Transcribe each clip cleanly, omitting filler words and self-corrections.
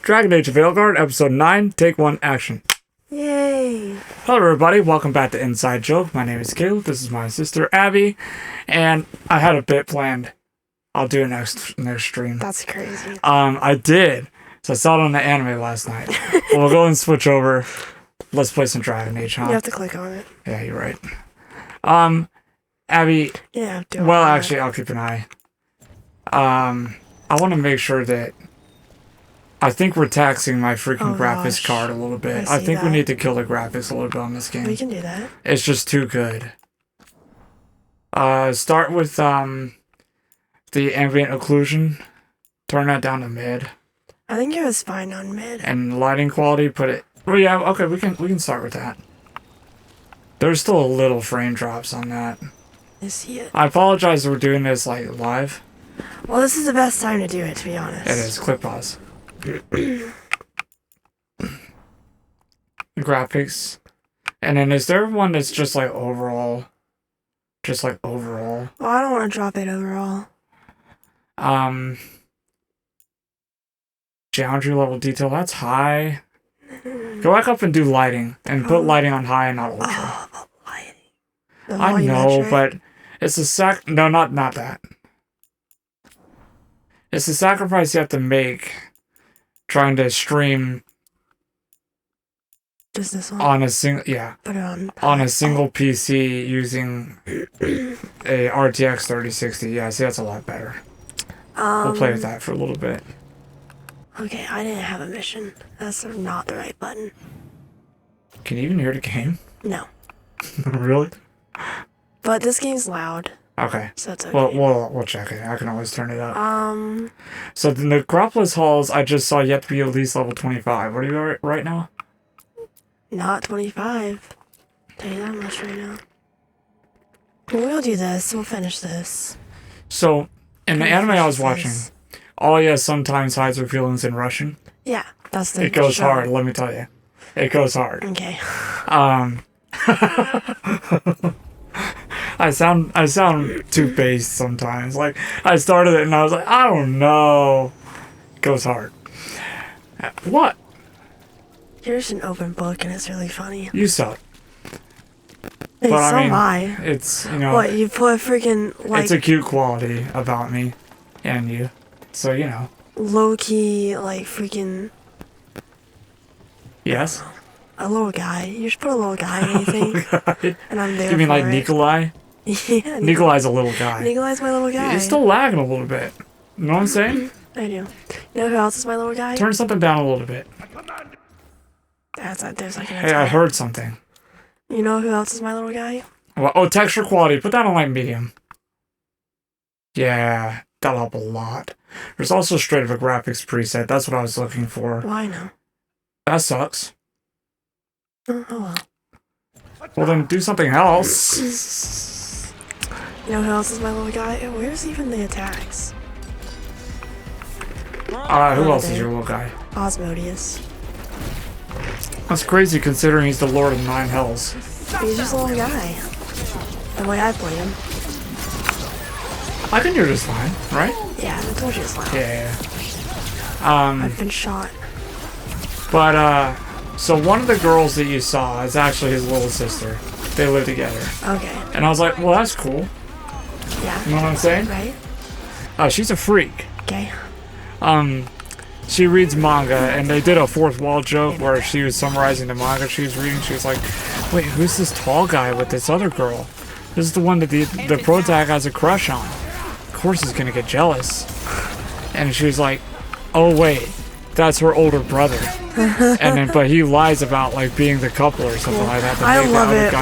Dragon Age of VEILGUARD, Episode 9, Take 1, Action. Yay! Hello everybody, welcome back to Inside Joke. My name is Caleb, this is my sister Abby, and I had a bit planned. I'll do it next stream. That's crazy. I did. So I saw it on the anime last night. We'll go and switch over. Let's play some Dragon Age, huh? You have to click on it. Yeah, you're right. Abby. Yeah, do it. Well, actually, I'll keep an eye. I want to make sure that I think we're taxing my freaking graphics card a little bit. I think we need to kill the graphics a little bit on this game. We can do that. It's just too good. Start with the ambient occlusion. Turn that down to mid. I think it was fine on mid. And lighting quality, put it. Oh yeah, okay, we can start with that. There's still a little frame drops on that. I see it. I apologize that we're doing this like live. Well, this is the best time to do it, to be honest. It is. Clip pause. Graphics. And then is there one that's just like overall? Just like overall? Well, I don't want to drop it overall. Geometry level detail, that's high. Go back up and do lighting. And put lighting on high and not ultra. Oh, lighting. I know, but it's a no, not that. It's a sacrifice you have to make trying to stream just this one on a single put it on a single PC using a RTX 3060. Yeah, see, that's a lot better. We'll play with that for a little bit. Okay, I didn't have a mission. That's not the right button. Can you even hear the game? No. Really? But this game's loud. Okay. So it's okay. Well, we'll check it. I can always turn it up. So the Necropolis halls I just saw you have to be at least level 25. What are you at right now? Not 25. Tell you that much right now. Well, we'll do this. We'll finish this. So, in the anime I was watching, Alya sometimes hides her feelings in Russian. Yeah, that's the It goes show. hard, let me tell you. It goes hard. Okay. I sound too based sometimes. Like, I started it and I was like, I don't know. It goes hard. What? You're just an open book and it's really funny. You suck. Hey, But so I mean, am I. it's, you know... What, you put freaking, like... It's a cute quality about me and you. So, you know. Low-key, like, freaking... Yes? A little guy. You should put a little guy in anything. Guy. And I'm there You mean for like it. Nikolai? Yeah. Nikolai's a little guy. Nikolai's my little guy. It's still lagging a little bit. You know what I'm saying? I do. You know who else is my little guy? Turn something down a little bit. There's like an Hey, I heard something. You know who else is my little guy? Well, oh, texture quality. Put that on like medium. Yeah, that'll help a lot. There's also straight up a graphics preset. That's what I was looking for. Well, I know. That sucks. Oh well. Well, then do something else. You know who else is my little guy? Where's even the attacks? Who else is your little guy? Osmodius. That's crazy considering he's the Lord of 9 Hells. He's just a little guy. The way I play him. I can hear just fine, right? Yeah, I told you it's loud. Yeah. I've been shot. But, so one of the girls that you saw is actually his little sister. They live together. Okay. And I was like, well, that's cool. Yeah. You know what I'm saying? Right? She's a freak. Okay. She reads manga, and they did a fourth wall joke where she was summarizing the manga she was reading. She was like, wait, who's this tall guy with this other girl? This is the one that the protag has a crush on. Of course he's gonna get jealous. And she was like, oh wait, that's her older brother. And then, but he lies about like being the couple or something like that. I love it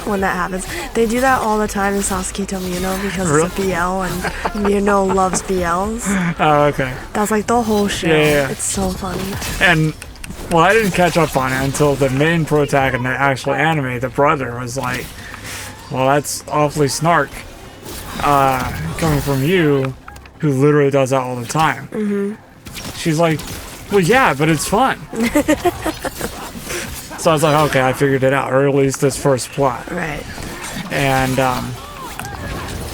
when that happens. They do that all the time in Sasuke to Mino because it's a BL and Mino loves BLs. Oh, okay. That's like the whole show. Yeah. It's so funny. And, well, I didn't catch up on it until the main protagonist in the actual anime, the brother, was like, well, that's awfully snark. Coming from you, who literally does that all the time. Mm-hmm. She's like, well, yeah, but it's fun. So I was like, okay, I figured it out, or at least this first plot. Right. And,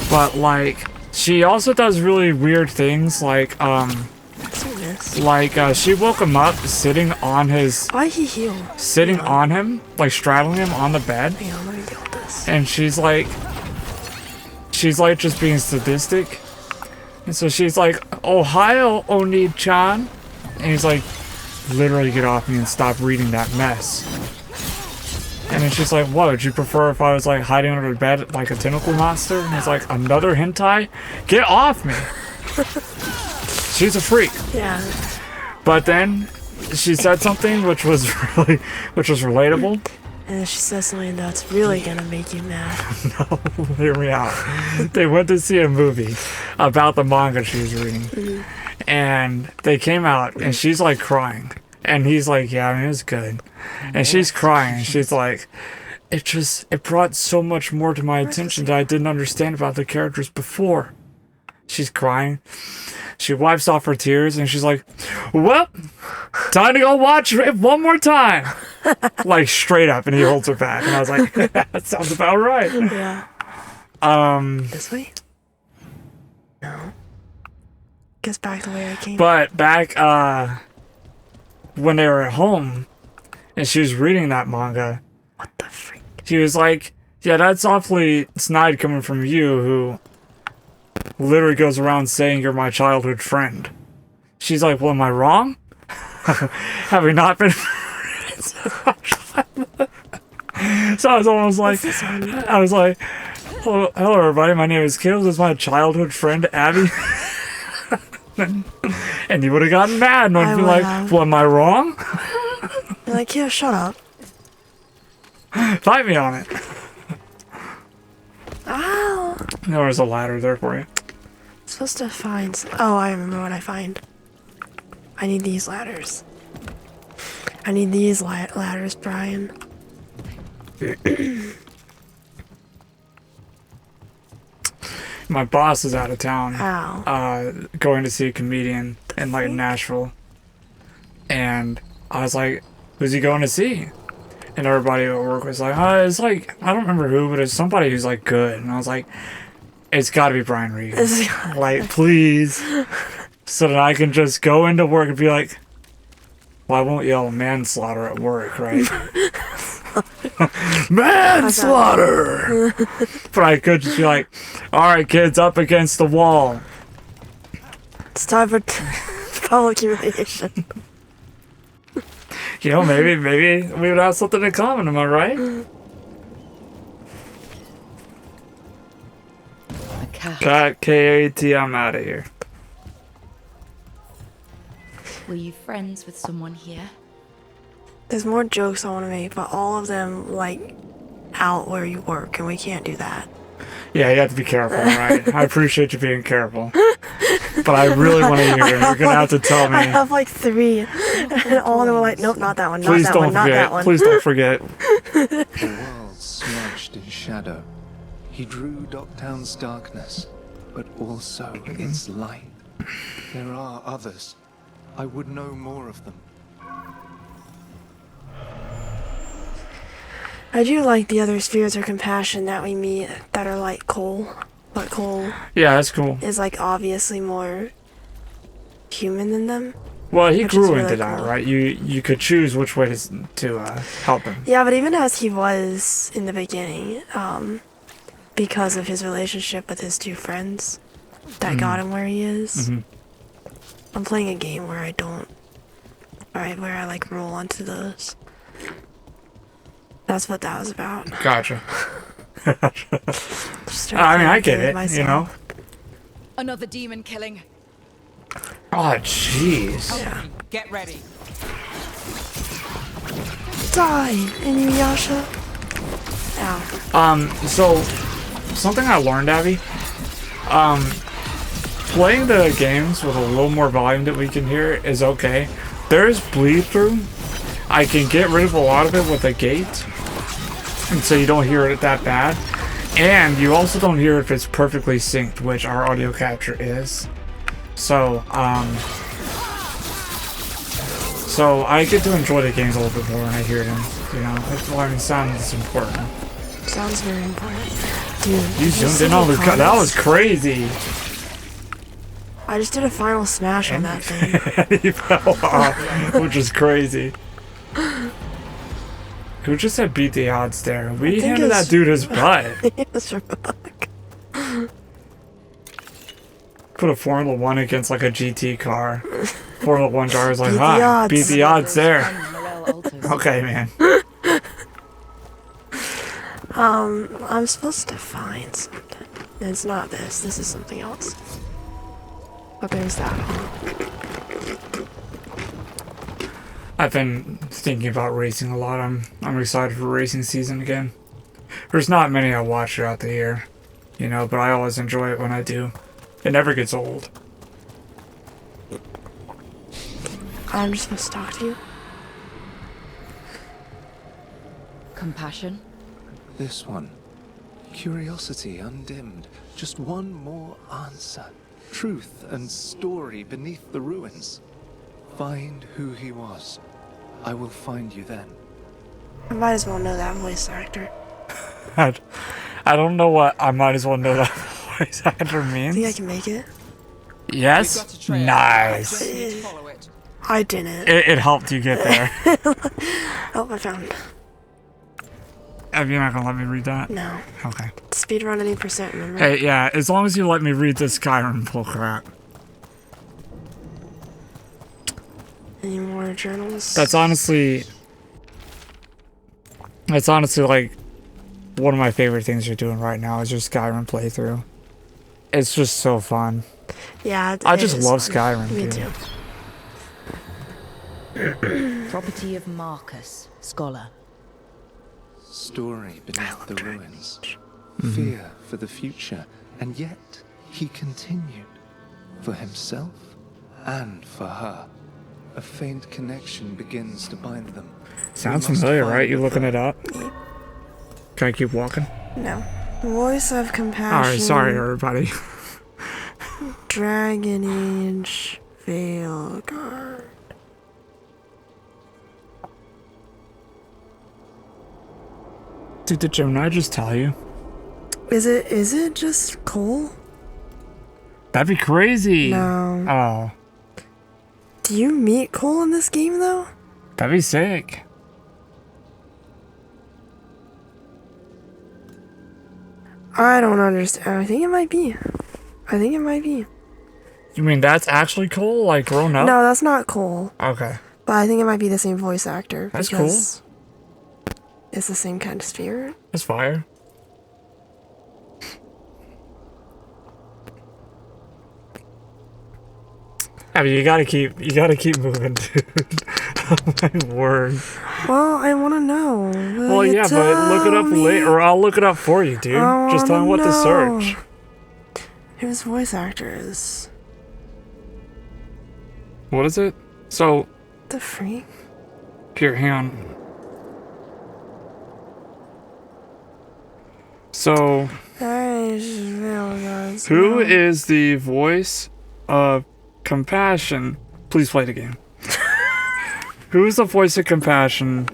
but, like, she also does really weird things, like, Like, she woke him up sitting on his... Why he heal? Sitting on him, like straddling him on the bed. Hang on, let me deal with this. And she's like just being sadistic. And so she's like, Ohio, Oni-chan. And he's like, literally get off me and stop reading that mess. And then she's like, what, would you prefer if I was like hiding under the bed like a tentacle monster? And he's like, another hentai? Get off me! She's a freak. Yeah. But then she said something which was relatable. And she says something that's really gonna make you mad. No, hear me out. They went to see a movie about the manga she was reading. And they came out and she's like crying. And he's like, yeah, I mean, it was good. And she's crying and she's like, it brought so much more to my attention that I didn't understand about the characters before. She's crying. She wipes off her tears and she's like, well, time to go watch it one more time. Like straight up, and he holds her back. And I was like, that sounds about right. Yeah. This way? No. Guess back the way I came. But back when they were at home and she was reading that manga, What the freak? she was like, yeah, that's awfully snide coming from you who literally goes around saying you're my childhood friend. She's like, well, am I wrong? Have we not been friends? So I was almost like, hello everybody, my name is Caleb, this is my childhood friend Abby. And you would have gotten mad and I'd be like, well, am I wrong? You're like, yeah, shut up. Fight me on it. Ow! There was a ladder there for you. Supposed to find. Oh, I remember what I find. I need these ladders. I need these ladders, Brian. My boss is out of town. Ow. Going to see a comedian in like Nashville. And I was like, who's he going to see? And everybody at work was like, it's like, I don't remember who, but it's somebody who's like good. And I was like, it's gotta be Brian Regan. Like, please. So that I can just go into work and be like, well, I won't yell manslaughter at work, right? Manslaughter! But I could just be like, alright kids, up against the wall. It's time for public humiliation. You know, maybe we would have something in common, am I right? Cat K-A-T, I'm out of here. Were you friends with someone here? There's more jokes I want to make, but all of them, like, out where you work, and we can't do that. Yeah, you have to be careful, right? I appreciate you being careful. But I really want to hear it. You're going to have to tell me. I have like 3, and all of them are like, nope, not that one, not Please that don't one, not forget. that one. Please don't forget. The world smudged in shadow. He drew Docktown's darkness, but also its light. There are others. I would know more of them. I do like the other spirits of compassion that we meet that are like Cole. But Cole Yeah, that's cool. is like obviously more human than them. Well, he Which grew is really into that, cool. right? You could choose which way to help him. Yeah, but even as he was in the beginning, because of his relationship with his 2 friends that got him where he is. I'm playing a game where I don't, where I like roll onto those. That's what that was about. Gotcha. Just I mean, I get trying to it, myself. you know? Another demon killing. Oh, jeez. Yeah. Get ready. Die, Inuyasha. Ow. So, something I learned, Abby, playing the games with a little more volume that we can hear is okay. There's bleed through. I can get rid of a lot of it with a gate, and so you don't hear it that bad. And you also don't hear if it's perfectly synced, which our audio capture is. So, so I get to enjoy the games a little bit more when I hear them. You know, that's why I mean, sound is important. Sounds very important. Dude, You zoomed in on the cut. That was crazy. I just did a final smash on that thing. And he fell off, which is crazy. Who just said beat the odds there? We think handed that it's- dude his butt. It's Rook. Put a Formula 1 against like a GT car. Formula 1 driver was like, Beat the "Hi, odds." beat the odds there." Morale alters. Okay, man. I'm supposed to find something. It's not this. This is something else. But there's that. I've been thinking about racing a lot. I'm excited for racing season again. There's not many I watch throughout the year, you know, but I always enjoy it when I do. It never gets old. I'm just supposed to talk to you. Compassion. This one. Curiosity undimmed. Just one more answer. Truth and story beneath the ruins. Find who he was. I will find you then. I might as well know that voice actor. I don't know what I might as well know that voice actor means. Think I can make it? Yes? Nice. I didn't. It helped you get there. Oh, I found it. You're not gonna let me read that? No. Okay. Speedrun any percent, remember? Hey, yeah, as long as you let me read this Skyrim bull crap. Any more journals? That's honestly like one of my favorite things you're doing right now is your Skyrim playthrough. It's just so fun. Yeah, I it just is love fun. Skyrim, Me dude. too. Property of Marcus, scholar. Story beneath the ruins. Fear for the future. And yet, he continued. For himself and for her. A faint connection begins to bind them. Sounds We must familiar, find right? You the looking third. it up? Can I keep walking? No. Voice of compassion. Alright, sorry everybody. Dragon Age VEILGUARD. Dude, did Gemini just tell you? Is it just Cole? That'd be crazy. No. Oh, Do you meet Cole in this game though? that'd be sick. I don't understand. I think it might be. You mean that's actually Cole, like grown up? No, that's not Cole. Okay. But I think it might be the same voice actor. That's because it's the same kind of spirit. That's fire. I mean, you gotta keep moving, dude. Oh my word. Well, I want to know. Will Well, you yeah, but look it up tell me? later, or I'll look it up for you, dude. I Just tell me what wanna to search. know whose voice actor is. What is it? So, The freak? here, hang on. So, who is the voice of Compassion? Please play the game. Who is the voice of Compassion?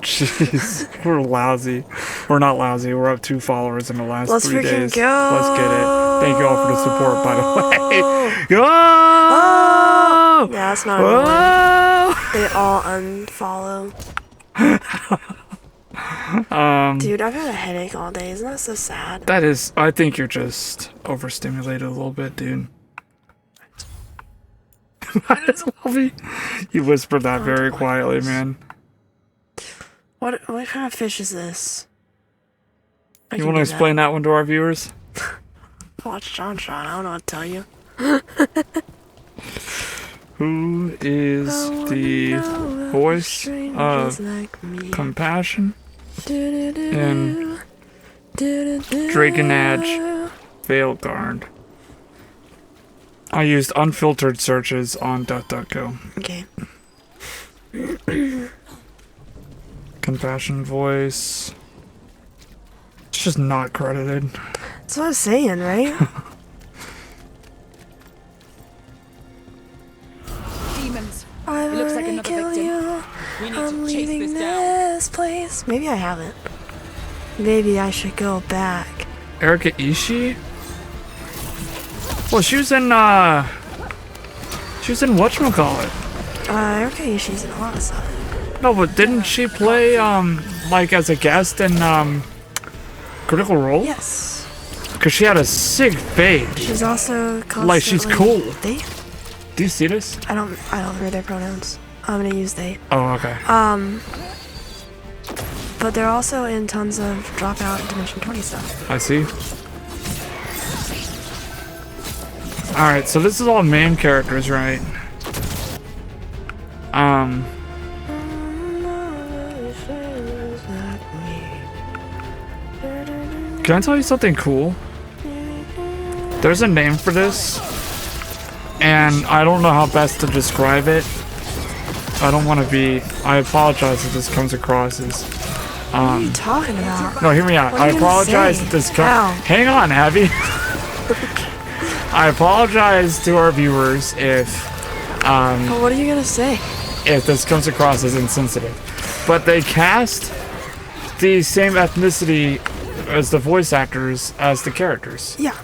Jeez, we're lousy. We're not lousy. We're up 2 followers in the last Let's 3 freaking days. go. Let's get it. Thank you all for the support, by the way. Go! Yeah, that's not annoying. Whoa! They all unfollow. Dude, I've had a headache all day. Isn't that so sad? That is, I think you're just overstimulated a little bit, dude. Might as well be. You whispered that very quietly, man. What kind of fish is this? You want to explain that one to our viewers? Watch John. I don't know what to tell you. Who is the voice of Compassion in Dragon Age VEILGUARD? I used unfiltered searches on DuckDuckGo. Okay. Compassion voice. It's just not credited. That's what I was saying, right? Demons. I It looks like wanna another kill victim. you. We need I'm to chase leaving this down. this place. Maybe I haven't. Maybe I should go back. Erika Ishii? Well, she was in whatchamacallit. Okay, she's in a lot of stuff. No, but didn't she play, like, as a guest in, Critical Role? Yes. Because she had a sick fade. She's also constantly... Like, she's cool. They? Do you see this? I don't hear their pronouns. I'm gonna use they. Oh, okay. But they're also in tons of Dropout and Dimension 20 stuff. I see. Alright, so this is all main characters, right? Can I tell you something cool? There's a name for this, and I don't know how best to describe it. I don't want to be... I apologize if this comes across as... What are you talking about? No, hear me out. What are I you gonna apologize say? if this Ow. comes... Hang on, Abby. I apologize to our viewers if... But what are you gonna say? if this comes across as insensitive. But they cast the same ethnicity as the voice actors as the characters. Yeah.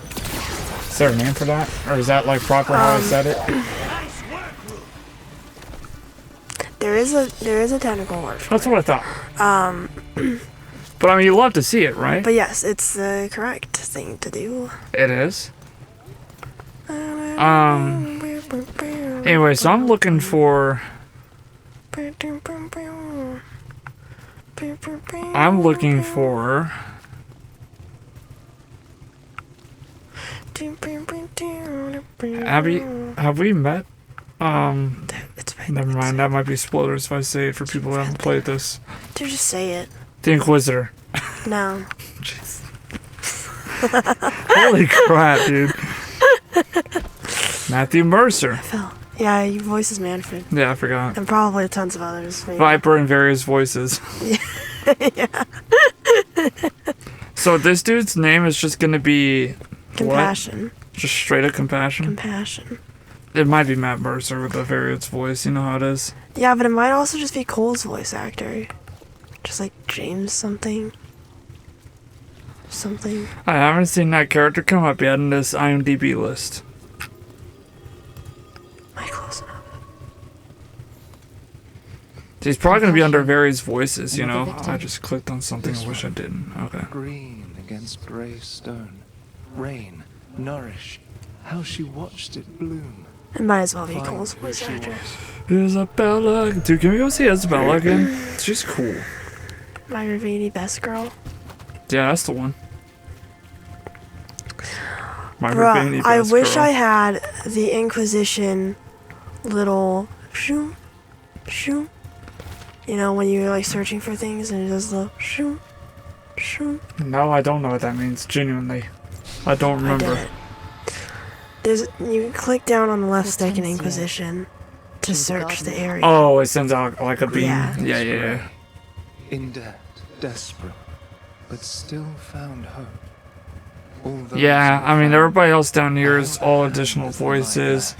Is there a name for that? Or is that like proper how I said it? There is a technical word for That's what I thought. But I mean, you love to see it, right? But yes, it's the correct thing to do. It is. Anyway, so I'm looking for... Abby, have we met? It's fine. Never mind, that might be spoilers if I say it for people who haven't played this. Dude, just say it. The Inquisitor. No. Jeez. Holy crap, dude. Matthew Mercer. Phil. Yeah, your voice is Manfred. Yeah, I forgot. And probably tons of others. Maybe. Viper in various voices. Yeah. So this dude's name is just gonna be... Compassion. What? Just straight up Compassion? Compassion. It might be Matt Mercer with a various voice, you know how it is. Yeah, but it might also just be Cole's voice actor. Just like James something. Something. I haven't seen that character come up yet in this IMDb list. Am I close enough? He's probably gonna be under various voices, you know. I just clicked on something I wish I didn't. Okay. Green against grey stone. Rain, nourish. How she watched it bloom. It might as well be Find Cole's who voice she actor. was. Isabella. Dude, can we go see Isabella again? She's cool. My Ravini best girl. Yeah, that's the one. My Bruh, Ravini I best wish girl. I had the Inquisition little shoo, shoo. You know, when you're like searching for things and it does the shoo, shoo. No, I don't know what that means. Genuinely, I don't I did remember. it. You click down on the left stick in Inquisition to search the area. Oh, it sends out like a beam. Yeah. Yeah. In debt, desperate, but still found hope. Although Yeah, I mean, found everybody else down here is all additional voices.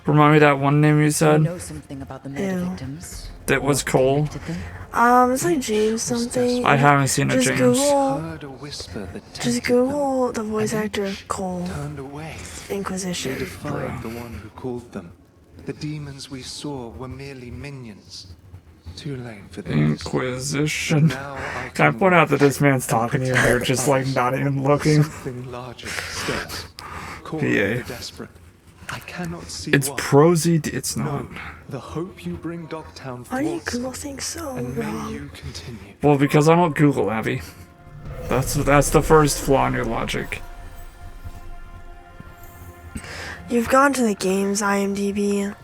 Remind me that one name you You said know something about the murder Ew. victims. that was Cole. Connected them? It's like James something. I haven't seen a Just James. Google. heard a whisper that Just tempted Google the voice and actor each Cole turned away. They Inquisition. defied the one who called them. The demons we saw were merely minions. Too late for this. Inquisition. Now I Can I point out that this man's talking to you and you're just like not even looking? Something larger stirs. Call Yeah. the desperate. I cannot see It's what. prosy. It's No, not. the hope you bring Dogtown Why do you thwarts Google it, things so and may wrong? you continue. Well, because I don't Google, Abby. That's the first flaw in your logic. You've gone to the game's IMDb.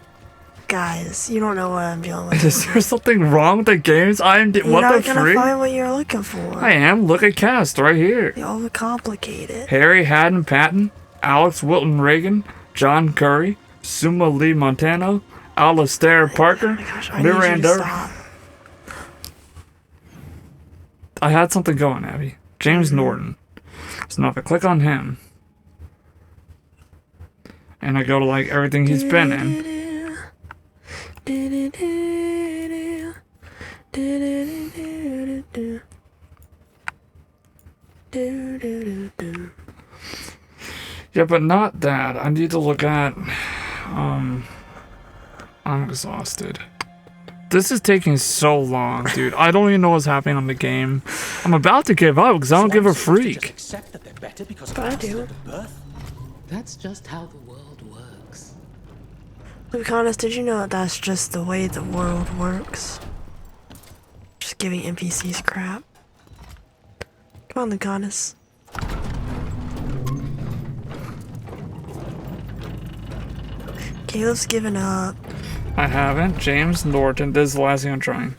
Guys, you don't know what I'm dealing with. Is there something wrong with the games? You're What not the gonna freak? find what you're looking for. I am. Look at cast right here. You overcomplicate it. Harry Haddon Patton, Alex Wilton Reagan, John Curry, Suma Lee Montano, Alistair Parker, Oh my gosh, I need you to Miranda. stop. I had something going, Abby. James Norton. So now if I click on him, and I go to like everything he's been in, yeah, Yeah, but not that. I need to look at... I'm exhausted. This is taking so long, dude. I don't even know what's happening on the game. I'm about to give up because I don't give a freak. But I do. That's just how the world works. Lucanus, did you know that that's just the way the world works? Just giving NPCs crap. Come on, Lucanus. Caleb's given up. I haven't. James Norton. This is the last thing I'm trying.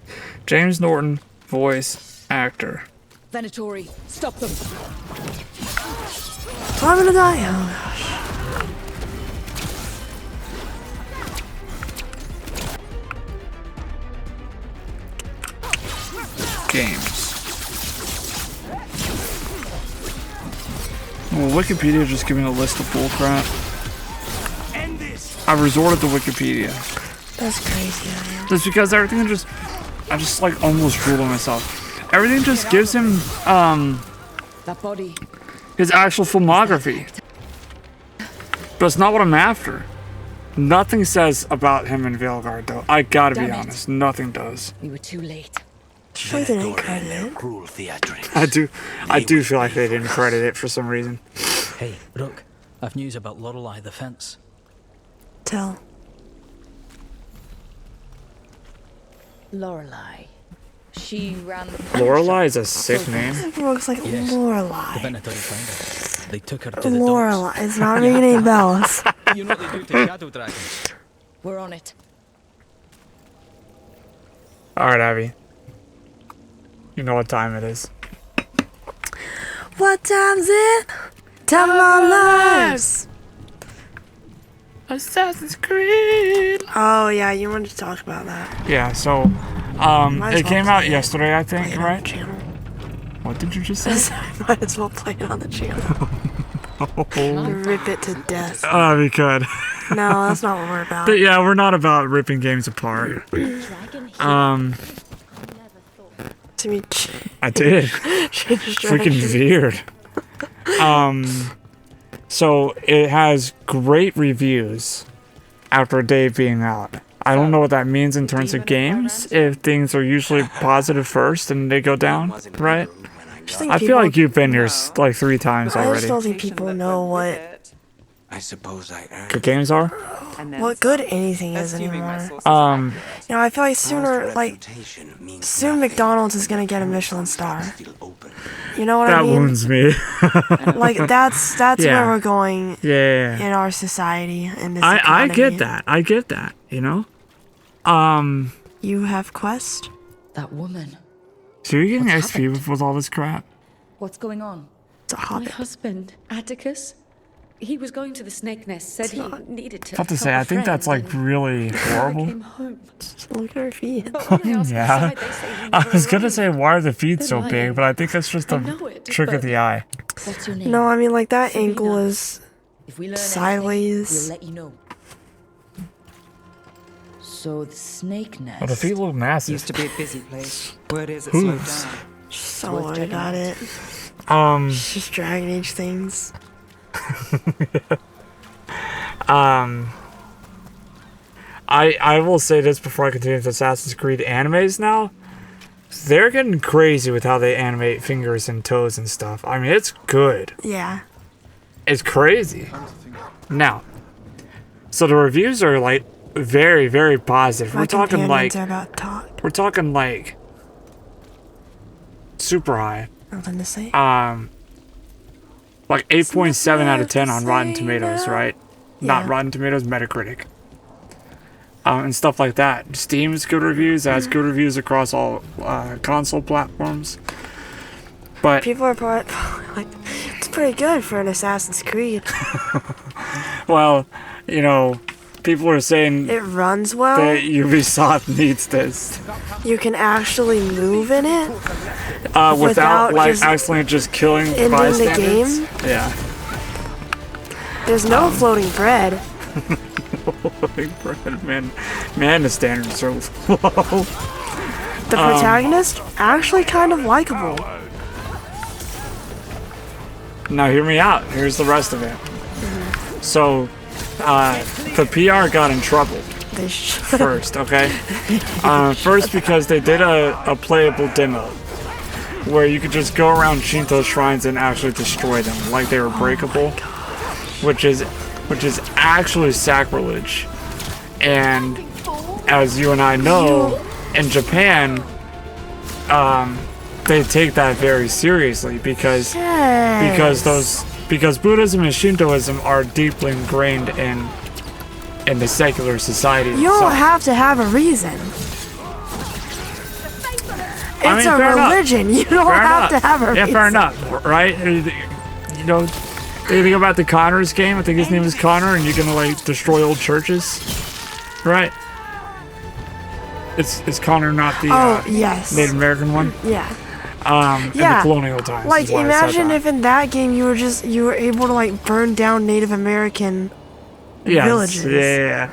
James Norton, voice actor. Venatori, stop them. I'm gonna die. Oh gosh. Games. Well, Wikipedia just giving a list of bullcrap. I resorted to Wikipedia. That's crazy, I am. Just because everything just... I just like almost drooled on myself. Everything just gives him, That body. his actual filmography. But it's not what I'm after. Nothing says about him in VEILGUARD, though. I gotta be Damn it. honest. Nothing does. We were too late. Sure they didn't credit it. Cruel theatrics. I do feel like they didn't credit it for some reason. Hey, Rook, I've news about Lorelei the Fence. Tell. Lorelei. She ran the Lorelei is a sick name. It looks like Yes. Lorelei. The Venatori found her. They took her to the Lorelei. It's not ringing any bells. docks. You know what they do to shadow dragons. We're on it. Alright, Abby. You know what time it is. What time's it? Time of our lives. Assassin's Creed! Oh yeah, you wanted to talk about that. Yeah, so, Might as it well came out play it. yesterday, I Play think, it on right? the channel. What did you just say? Might as well play it on the channel. Rip it to death. We could. No, that's not what we're about. But yeah, we're not about ripping games apart. To me, I did. freaking Freaking weird. So it has great reviews after a day of being out. I don't know what that means in terms of games, if things are usually positive first and they go down, right? I feel like you've been here like 3 times I just already. don't think people know what I suppose I earned Good games are? good anything is anymore. You Um, know, I feel like soon McDonald's is gonna get a Michelin star. You know what I that mean? wounds me. Like that's Yeah. where we're going Yeah. in our society in this I economy. get that. I get that, you know? You have Quest? That woman. So you're getting What's XP with all this crap? What's going on? It's a My hobbit. husband, Atticus, he was going to the snake nest, said he needed to. I have to say, help I a think that's friend, like really and I horrible. came home. Look at her feet. But when I asked Yeah. inside, they say he I never was gonna arrived. say, why are the feet so They're big? lying. But I think that's just I a know it, trick of but- the eye. What's your name? No, I mean like that ankle is If we learn sideways. anything, we'll let you know. So the snake nest. Oh, the feet look massive. Used to be a busy place. Word is it slowed Hooves. down. someone got it. Um, Just Dragon Age things. I will say this before I continue with Assassin's Creed animes now. They're getting crazy with how they animate fingers and toes and stuff. I mean, it's good. Yeah. It's crazy. Now, so the reviews are like very, very positive. My We're talking like, companions are about to talk. we're talking like super high. Nothing to say. Like 8.7 out of 10 on nothing Rotten to Tomatoes, say right? now. Not Rotten Tomatoes, Metacritic. And stuff like that. Steam's good reviews, it has good reviews across all console platforms. But People are probably like, it's pretty good for an Assassin's Creed. well, you know, people are saying It runs well. that Ubisoft needs this You can actually move in it. without Without like just accidentally just killing ending the bystanders. game? Yeah. There's no floating bread. Big bread, man, the standards are low. The protagonist actually kind of likable. Now hear me out. Here's the rest of it. So, the PR got in trouble They should. first, okay? First because they did a playable demo where you could just go around Shinto shrines and actually destroy them, like they were breakable, which is actually sacrilege. And as you and I know, in Japan, they take that very seriously because Buddhism and Shintoism are deeply ingrained in the secular society. You don't have to have a reason. It's a religion. You don't have to have a reason. Yeah, fair enough, right? You know, you think about the Connor's game. I think his name is Connor, and you're gonna like destroy old churches, right? Is Connor not the yes. Native American one? Yeah. In the colonial times. Like, is why I said imagine that. if in that game you were able to like burn down Native American villages. Yeah.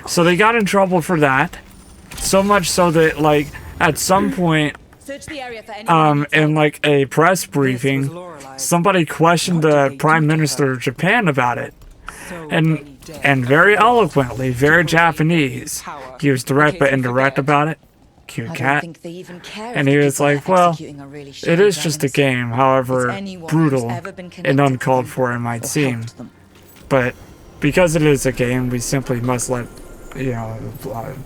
So they got in trouble for that. So much so that like at some point, Search the area for any in like a press briefing, somebody questioned the Prime Minister of Japan about it. And very eloquently, very Japanese. He was direct but indirect about it. Cute cat. And he was like, well, it is just a game, however brutal and uncalled for it might seem. But because it is a game, we simply must let, you know,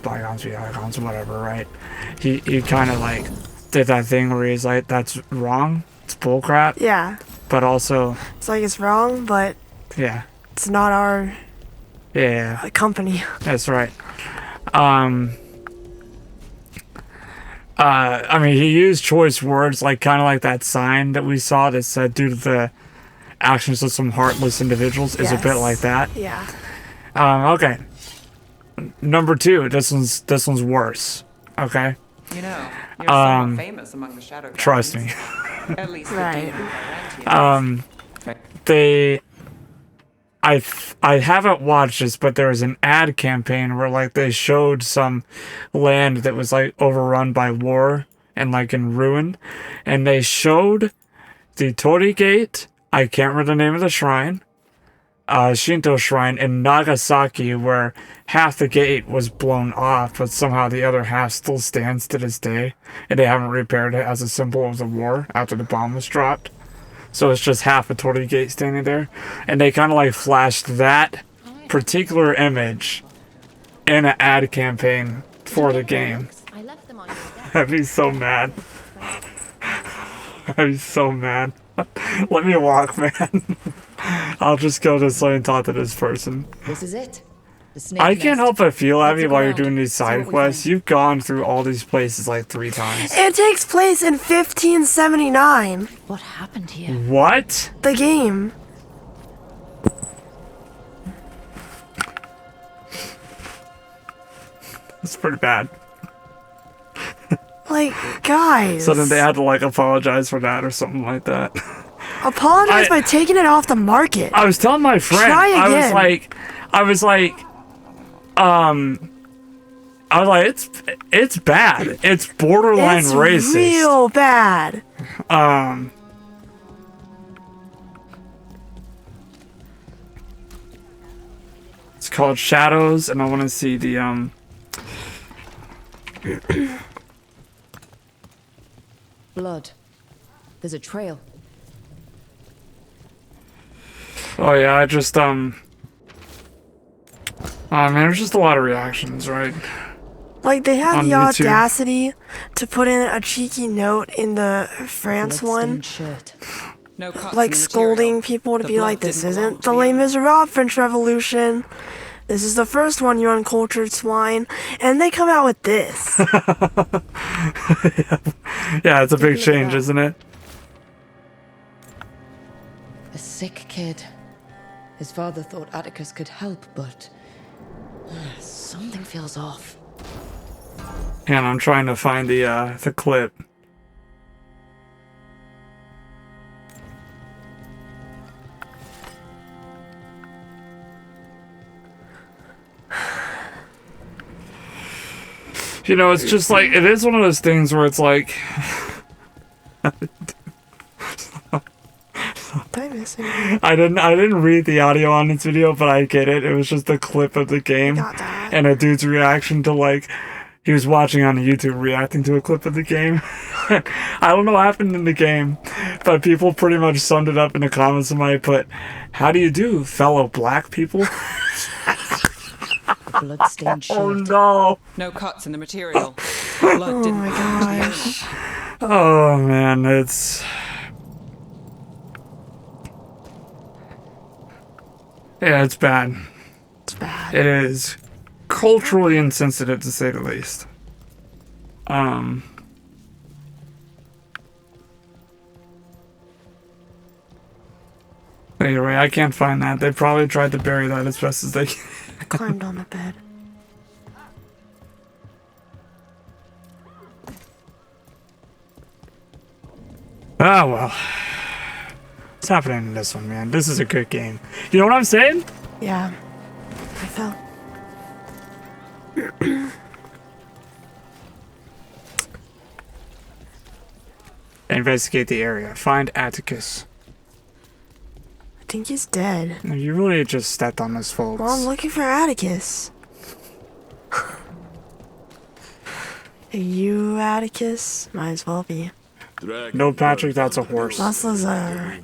bygones be bygones, whatever, right? He kind of like did that thing where he's like, that's wrong, it's bullcrap. Yeah. But also, It's like it's wrong, but yeah. it's not our company. That's right. I mean, he used choice words, like kind of like that sign that we saw that said, due to the actions of some heartless individuals, is a bit like that. Yeah. Okay. Number 2, this one's worse. Okay. You know, you're somewhat famous among the Shadow Guardians. Trust me. At least Right. I haven't watched this, but there was an ad campaign where like they showed some land that was like overrun by war and like in ruin, and they showed the Tori Gate. I can't remember the name of the shrine. Shinto shrine in Nagasaki, where half the gate was blown off, but somehow the other half still stands to this day, and they haven't repaired it as a symbol of the war after the bomb was dropped. So it's just half a Tori Gate standing there. And they kind of like flashed that particular image in an ad campaign for the game. I'd be so mad. I'd be so mad. Let me walk, man. I'll just go this way and talk to this person. This is it. The snake I can't nest. help but feel, Abby, Look while you're around. doing these See side what we quests, find. you've gone through all these places like 3 times. It takes place in 1579. What happened here? What? The game. It's pretty bad. Like, guys. So then they had to like apologize for that or something like that. Apologize by taking it off the market. I was telling my friend, Try I was like, it's bad. It's borderline It's racist. real bad. It's called Shadows, and I want to see the Blood. There's a trail. Oh yeah, I just man, there's just a lot of reactions, right? Like, they had On the YouTube. audacity to put in a cheeky note in the France one, Bloodstained shirt. No cuts in like the scolding material. people to The be like, blood this didn't isn't belong the to Les you. Miserables French Revolution. This is the first one, you uncultured swine. And they come out with this. Yeah, it's a big Look at change, that. isn't it? A sick kid. His father thought Atticus could help, but something feels off. And I'm trying to find the clip. You know, it's just like, it is one of those things where it's like, Don't missing? I didn't read the audio on this video, but I get it. It was just a clip of the game Got that. and a dude's reaction to like he was watching on YouTube reacting to a clip of the game. I don't know what happened in the game, but people pretty much summed it up in the comments. Somebody put, "How do you do, fellow black people?" Bloodstained shirt. Oh no. No cuts in the material. Blood Oh didn't my gosh. Oh man, it's yeah, it's bad. It's bad. It is culturally insensitive to say the least. Anyway, I can't find that. They probably tried to bury that as best as they can. I climbed on the bed. Ah, well. What's happening in this one, man? This is a good game. You know what I'm saying? Yeah. I fell. Investigate the area. Find Atticus. I think he's dead. You really just stepped on this, folks. Well, I'm looking for Atticus. Are you Atticus? Might as well be. No, Patrick, that's a horse. That's Lazar.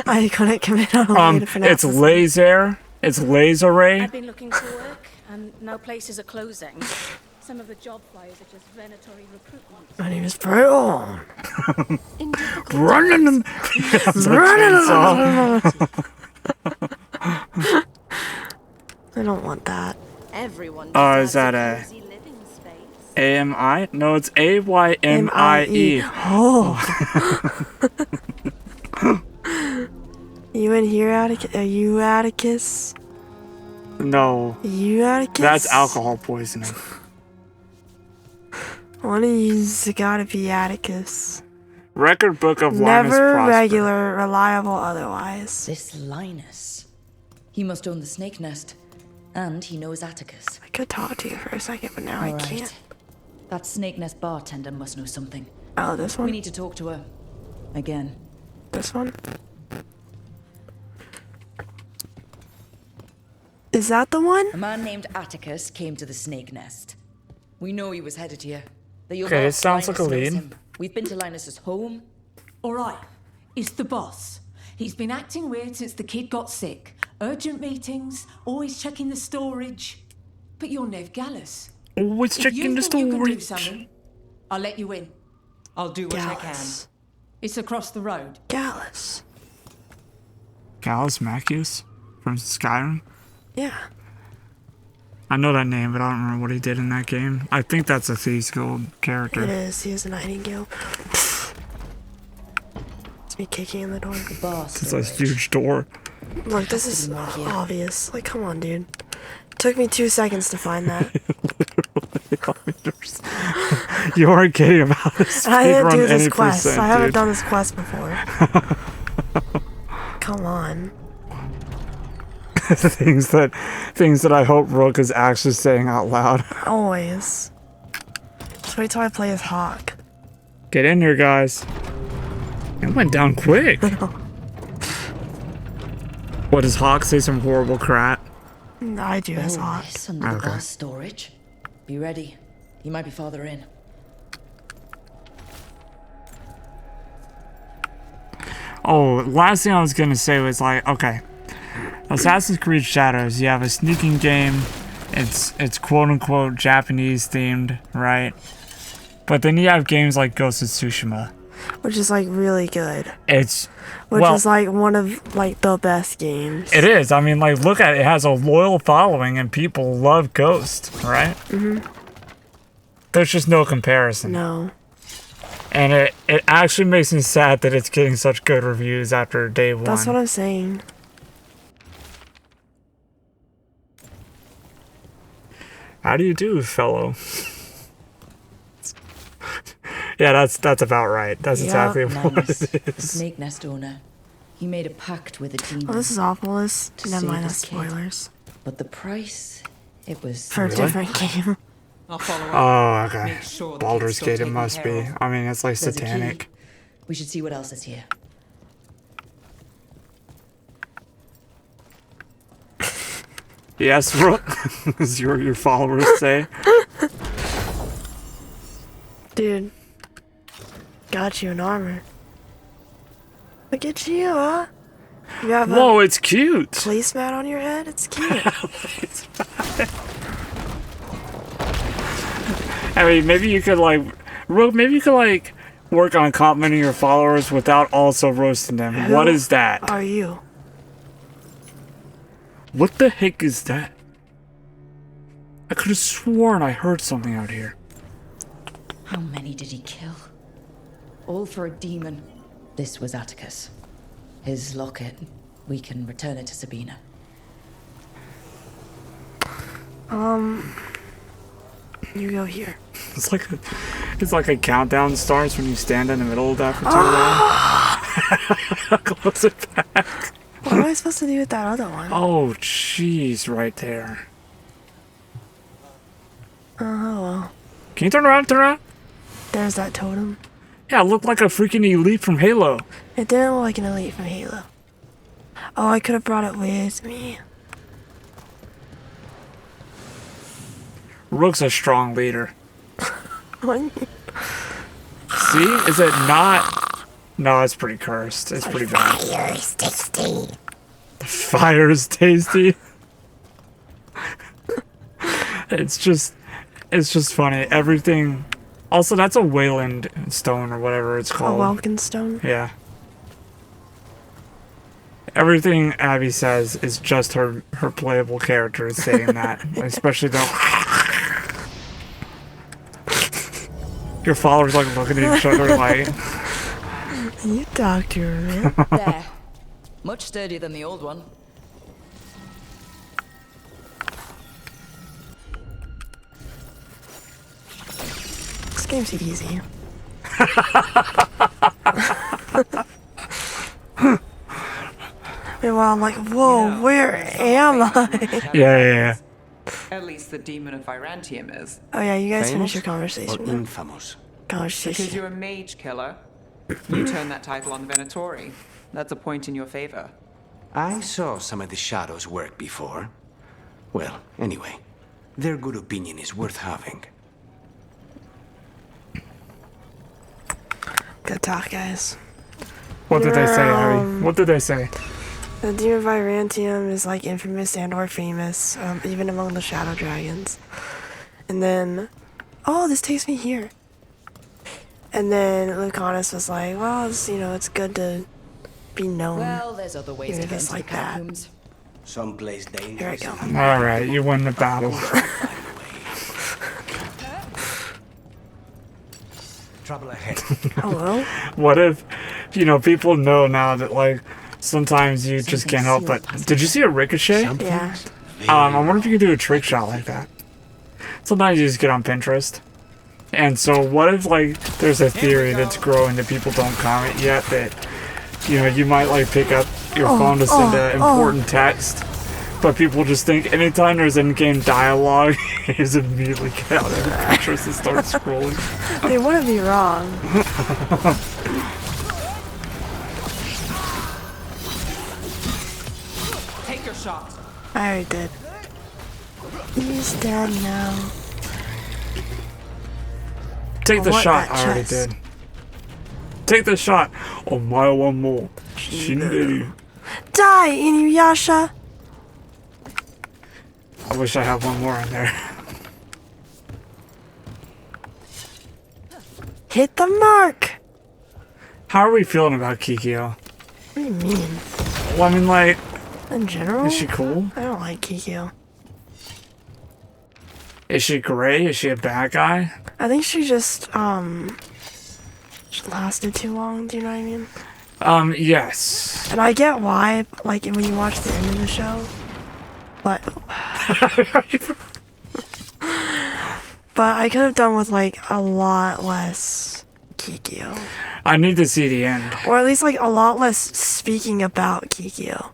I couldn't commit on a way to pronounce It's his name. laser. It's laser ray. I've been looking for work, and no places are closing. Some of the job flyers are just venatory recruitment. My name is Bro. Running. I don't want that. Everyone Is that a AMI? No, it's AYMIE. Oh. You in here, Atticus? Are you Atticus? No, Are you Atticus? that's alcohol poisoning. One of you's gotta be Atticus. Record book of Linus Never Prosper. regular, reliable otherwise. This Linus. He must own the snake nest. And he knows Atticus. I could talk to you for a second, but now I All can't. right. That snake nest bartender must know something. Oh, this one? We need to talk to her. Again. This one? Is that the one? A man named Atticus came to the snake nest. We know he was headed here. That your Okay, it boss, sounds like a Linus, knows lead. him. We've been to Linus's home. All right, it's the boss. He's been acting weird since the kid got sick. Urgent meetings, always checking the storage. But you're Nev Gallus. Always If checking you the think you can do storage. something, I'll let you in. I'll do what I can. Gallus. It's across the road. Gallus. Gallus Macius from Skyrim. Yeah. I know that name, but I don't remember what he did in that game. I think that's a Thieves Guild character. It is. He is a nightingale. It's me kicking in the door. The boss. It's a huge door. Look, this is obvious. Like, come on, dude. Took me 2 seconds to find that. You aren't kidding about this. I didn't do this any quest. percent, I haven't dude. done this quest before. Come on. things that I hope Rook is actually saying out loud. Always. Just wait till I play as Hawk. Get in here, guys. It went down quick. What, does Hawk say some horrible crap? I do as Hawk. This under the Okay. boss storage. Be ready. He might be farther in. Oh, last thing I was gonna say was like, okay, Assassin's Creed Shadows, you have a sneaking game, it's quote unquote Japanese themed, right? But then you have games like Ghost of Tsushima. Which is like really good. It's Which well, is like one of like the best games. it is. I mean, like, look at it. It has a loyal following and people love Ghost, right? Mm-hmm. There's just no comparison. No. And it actually makes me sad that it's getting such good reviews after day one. That's what I'm saying. How do you do, fellow? Yeah, that's about right. That's Yeah. exactly what Linus, it the is. snake nest owner. He made a pact with a demon. Oh, this is awful. This To never save mind. his That's kid. spoilers But the price, it was for a Really? different game. I'll follow up. Oh, okay. Make sure that Baldur's he's still Gate, it taken must care be. of. I mean, it's like There's a key. satanic. We should see what else is here. Yes, Rook, as your followers say. Dude, got you in armor. Look at you, huh? You have Whoa, a it's cute. placemat on your head? It's cute. I mean, maybe you could like, Rook, maybe you could like work on complimenting your followers without also roasting them. Who What is that? are you? What the heck is that? I could have sworn I heard something out here. How many did he kill? All for a demon. This was Atticus. His locket. We can return it to Sabina. You go here. It's like a countdown starts when you stand in the middle of that for too long. Close it back. What am I supposed to do with that other one? Oh, jeez, right there. Oh, well. Can you turn around? Turn around? There's that totem. Yeah, it looked like a freaking elite from Halo. It didn't look like an elite from Halo. Oh, I could have brought it with me. Rook's a strong leader. What? See? Is it not? No, it's pretty cursed. It's pretty bad. Fire is tasty. Fire is tasty. It's just funny. Everything. Also, that's a Wayland stone or whatever it's A called. Welkin stone? Yeah. Everything Abby says is just her playable character is saying that. Especially your followers like looking at each other like. You doctor, man. There. Much sturdier than the old one. This game's easy. Meanwhile, I'm like, whoa, where am I? Yeah. At least the demon of Virantium is. Oh yeah, you guys Famous finish your conversation. or infamous? Because you're a mage killer. You turn that title on Venatori. That's a point in your favor. I saw some of the Shadows' work before. Well, anyway, their good opinion is worth having. Good talk, guys. What did they say, Abby? What did they say? The demon of Virantium is like infamous and or famous, even among the shadow dragons. And then, oh, this takes me here. And then Lucanus was like, well, it's good to be known. Well, there's other ways Even to if get it's into like the that. catacombs. Someplace dangerous. Here I go. Alright, you win the battle. Trouble ahead. Hello? What if, people know now that, like, sometimes you just can't help but... Did you see a ricochet? Yeah. I wonder if you could do a trick shot like that. Sometimes you just get on Pinterest. And so what if, like, there's a theory that's growing that people don't comment yet that, you might, like, pick up your phone to send an important text, but people just think anytime there's in-game dialogue, you just immediately get out of Pinterest and start scrolling. They wouldn't be wrong. Take your shot. I already did. He's dead now. Take the want shot. that I already chest. did. Take the shot. Oh, my one more. Shinderu. Die, Inuyasha! I wish I had one more in there. Hit the mark! How are we feeling about Kikyo? What do you mean? Well, I mean, like, In general? is she cool? I don't like Kikyo. Is she gray? Is she a bad guy? I think she just, she lasted too long, do you know what I mean? Yes. And I get why, like, when you watch the end of the show, but... but I could have done with, like, a lot less Kikyo. I need to see the end. Or at least, like, a lot less speaking about Kikyo.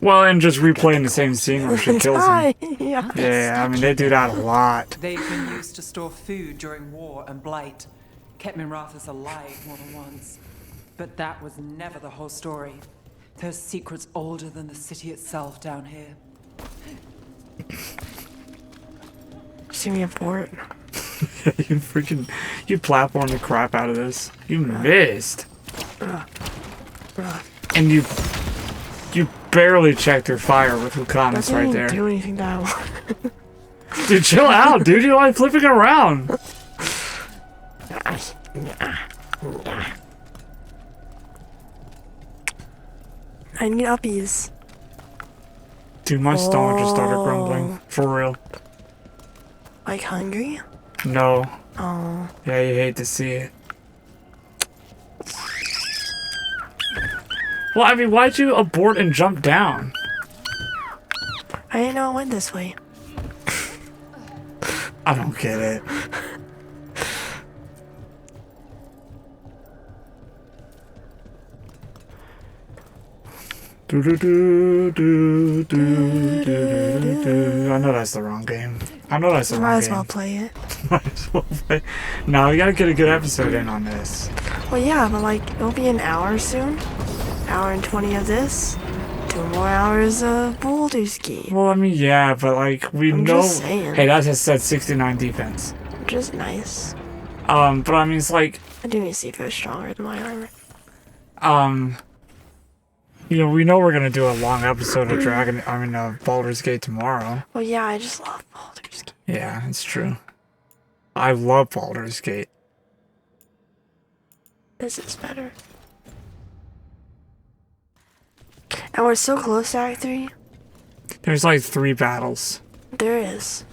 Well, and just replaying the same scene where she kills him. Yeah. Yeah, I mean, they do that a lot. They've been used to store food during war and blight. Kept Minrathous alive more than once. But that was never the whole story. There's secrets older than the city itself down here. See me a port. You platformed the crap out of this. You missed. And you barely checked your fire with Lucanus right there. I didn't do anything that one. Dude, chill out, dude. You're like flipping around. I need uppies. Dude, my stomach just started grumbling. For real. Like hungry? No. Oh. Yeah, you hate to see it. Well, I mean, why'd you abort and jump down? I didn't know it went this way. I don't get it. I know that's the wrong game. I know that's the wrong game. Might as well play it. Might as well play. No, we gotta get a good episode in on this. Well, yeah, but like, it'll be an hour soon. Hour and 20 of this. 2 more hours of Baldur's Gate. Well, I mean, yeah, but like, I'm know. just saying. Hey, that just said 69 defense. Which is nice. But I mean, it's like. I do need to see if it was stronger than my armor. You know, we know we're gonna do a long episode of Baldur's Gate tomorrow. Well, yeah, I just love Baldur's Gate. Yeah, it's true. I love Baldur's Gate. This is better. And we're so close to Act 3. There's like 3 battles. There is.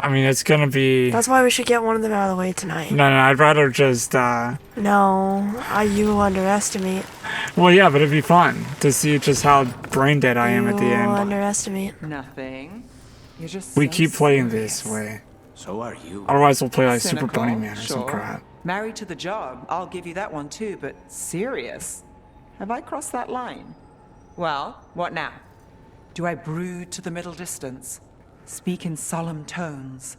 I mean, it's gonna be... That's why we should get one of them out of the way tonight. No, I'd rather just, No, you underestimate. Well, yeah, but it'd be fun to see just how brain dead I am at the You end. underestimate. Nothing. You're just We so keep playing serious. this way. So are you. Otherwise, we'll play like Super Cynical, Bunny Man or some sure. crap. Married to the job, I'll give you that one too, but serious? Have I crossed that line? Well, what now? Do I brood to the middle distance? Speak in solemn tones?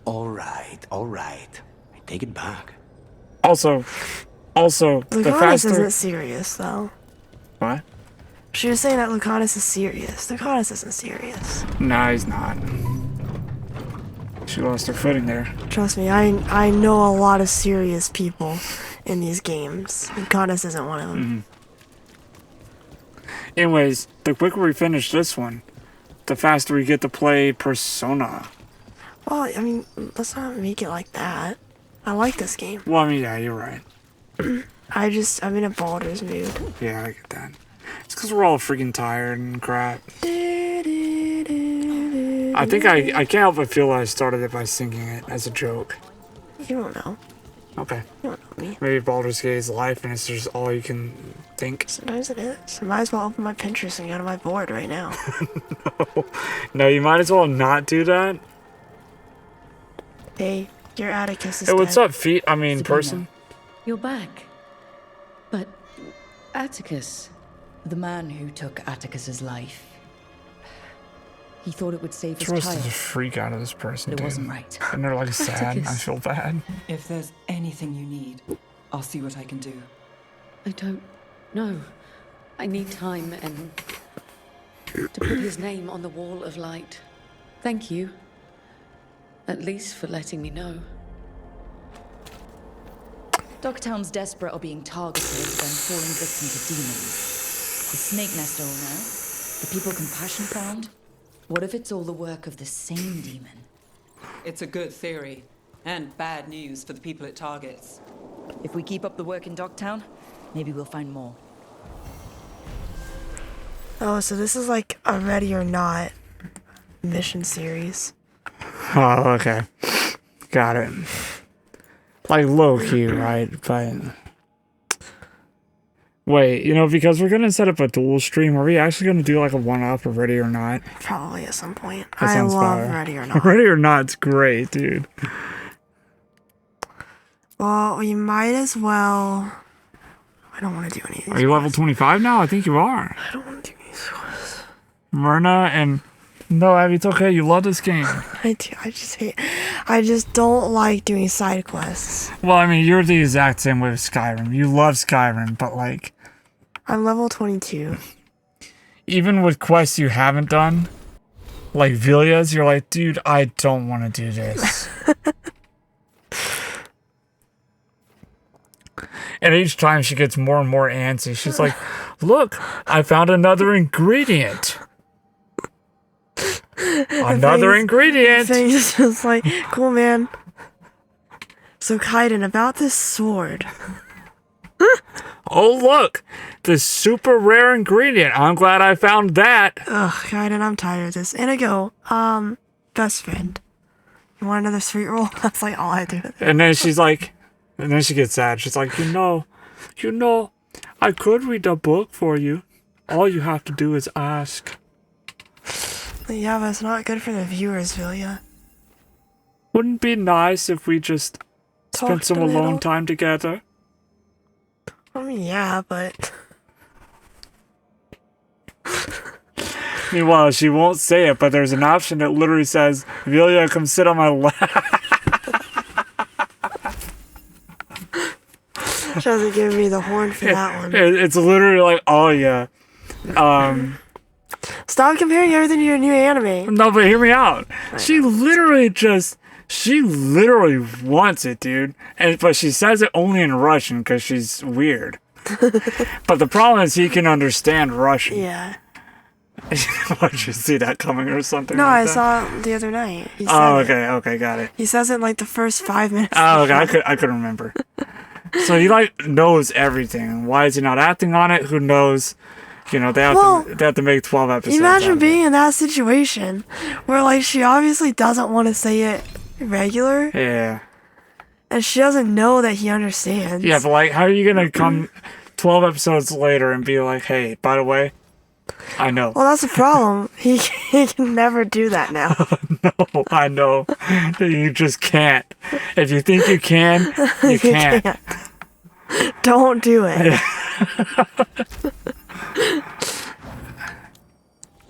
All right. I take it back. Also, the Lucanus faster... isn't serious, though. What? She was saying that Lucanus is serious. Lucanus isn't serious. No, he's not. She lost her footing there. Trust me, I know a lot of serious people in these games. Lucanus isn't one of them. Anyways, the quicker we finish this one, the faster we get to play Persona. Well, I mean, let's not make it like that. I like this game. Well, I mean, yeah, you're right. I'm in a Baldur's mood. Yeah, I get that. It's because we're all freaking tired and crap. I think I can't help but feel I started it by singing it as a joke. You don't know. Okay. You don't know me. Maybe Baldur's Gate is life and it's just all you can think. Sometimes it is. I might as well open my Pinterest and get on my board right now. No, you might as well not do that. Hey, your Atticus is Hey, what's dead. up, feet? I mean, person? You're back. But Atticus, The man who took Atticus's life. He thought it would save his Trust child. is a freak out of this person, But it dude. wasn't right. And they're like sad. I Atticus. feel bad. If there's anything you need, I'll see what I can do. I don't know. I need time and to put his name on the wall of light. Thank you. At least for letting me know. Dogtown's desperate are being targeted and falling victim to demons. The snake nest owner, the people Compassion found. What if it's all the work of the same demon? It's a good theory, and bad news for the people it targets. If we keep up the work in Dogtown, maybe we'll find more. Oh, so this is like a Ready or Not mission series. Oh, okay. Got it. Like low-key, right? But... Wait, you know, because we're gonna set up a dual stream, are we actually gonna do like a one-up of Ready or Not? Probably at some point. That I sounds love fire. Ready or Not. Ready or Not's great, dude. Well, we might as well... I don't want to do any of these. Are you level 25 now? I think you are. I don't want to do these quests. Myrna and No, Abby, it's okay. You love this game. I do. I just don't like doing side quests. Well, I mean, you're the exact same way with Skyrim. You love Skyrim, but like... I'm level 22. Even with quests you haven't done, like Vilya's, you're like, dude, I don't want to do this. And each time she gets more and more antsy. She's like, look, I found another ingredient. Another ingredient. Things just like, cool, man. So, Kaiden, about this sword. Oh, look, this super rare ingredient. I'm glad I found that. Ugh, Kaiden, I'm tired of this. Inigo, best friend. You want another sweet roll? That's like all I do. And then she's like, and then she gets sad. She's like, you know, I could read a book for you. All you have to do is ask. Yeah, but it's not good for the viewers, Vilya. Wouldn't it be nice if we just spent some alone time together? I mean, yeah, but... Meanwhile, she won't say it, but there's an option that literally says, Vilya, come sit on my lap. She doesn't give me the horn for that one. It's literally like, oh yeah. Stop comparing everything to your new anime. No, but hear me out. She literally wants it, dude. But she says it only in Russian because she's weird. But the problem is he can understand Russian. Yeah. Did you see that coming or something? No, like I that? saw it the other night. He Oh, said okay, got it. He says it in like the first 5 minutes. Oh, okay, I could remember. So he like knows everything. Why is he not acting on it? Who knows? You know, they have to make 12 episodes. Imagine being in that situation where like she obviously doesn't want to say it regular. Yeah. And she doesn't know that he understands. Yeah, but like, how are you gonna come 12 episodes later and be like, hey, by the way, I know. Well, that's the problem. He can never do that now. No, I know. You just can't. If you think you can, you can't. Don't do it.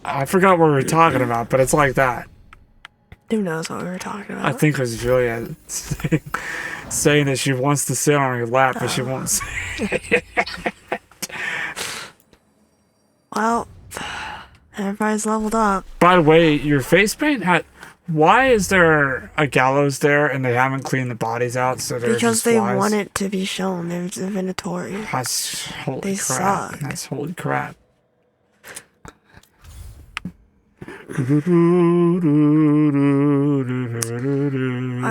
I forgot what we were talking about, but it's like that. Who knows what we were talking about? I think it was Julia saying that she wants to sit on your lap, but she won't say it. Well, everybody's leveled up. By the way, your face paint had... Why is there a gallows there and they haven't cleaned the bodies out? So because they want it to be shown. They're divinatory. That's holy they crap. Suck. That's holy crap. I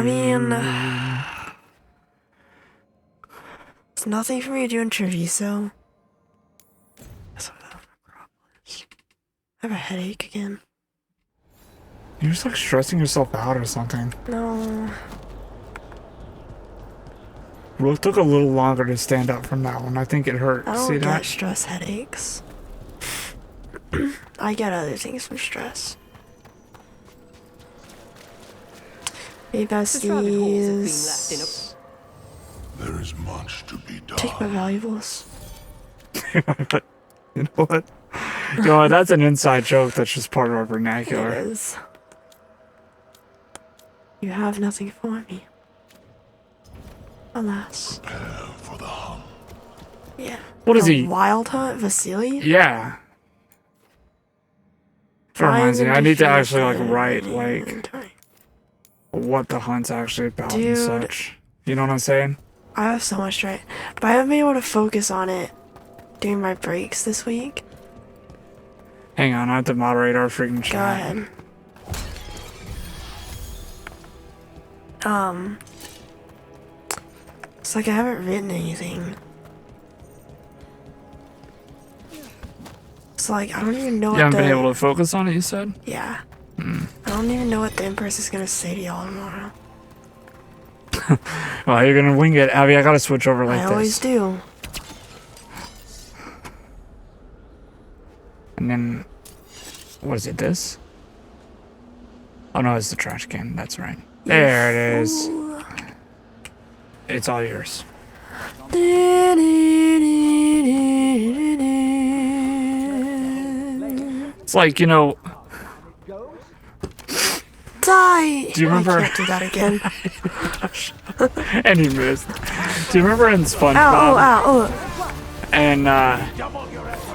mean, it's nothing for me to do in Treviso. I have a headache again. You're just like stressing yourself out or something. No. Well, it took a little longer to stand up from that one. I think it hurt. I don't See get that? stress headaches. I get other things from stress. Hey, besties. There is much to be done. Take my valuables. You know what? You know what? That's an inside joke that's just part of our vernacular. It is. You have nothing for me. Alas. Prepare for the hunt. Yeah. What is he? Wild hunt, Vasily? Yeah. That reminds me, I need to actually like write like what the hunt's actually about and such. You know what I'm saying? I have so much to write, but I haven't been able to focus on it during my breaks this week. Hang on, I have to moderate our freaking chat. Go ahead. It's like I haven't written anything. It's like I don't even know. You haven't been able to focus on it, you said? Yeah. I don't even know what the Empress is gonna say to y'all tomorrow. Well, you're gonna wing it, Abby. I gotta switch over like this. I always do. And then, what is it? This? Oh no, it's the trash can. That's right. There it is. It's all yours. It's like, you know, die! Do you remember? I can't do that again. And he missed. Do you remember in SpongeBob? Ow, oh. And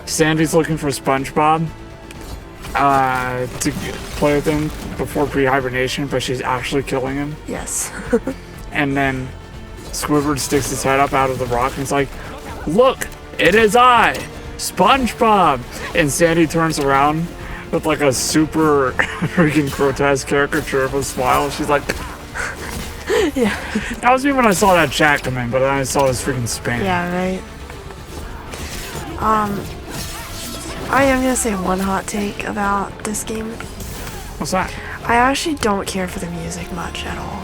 Sandy's looking for SpongeBob to play with him before pre-hibernation, but she's actually killing him. Yes. And then Squidward sticks his head up out of the rock and he's like, "Look, it is I, SpongeBob!" And Sandy turns around with like a super freaking grotesque caricature of a smile. She's like, yeah. That was me when I saw that chat come in, but then I saw this freaking spam. Yeah, right. I am gonna say one hot take about this game. What's that? I actually don't care for the music much at all.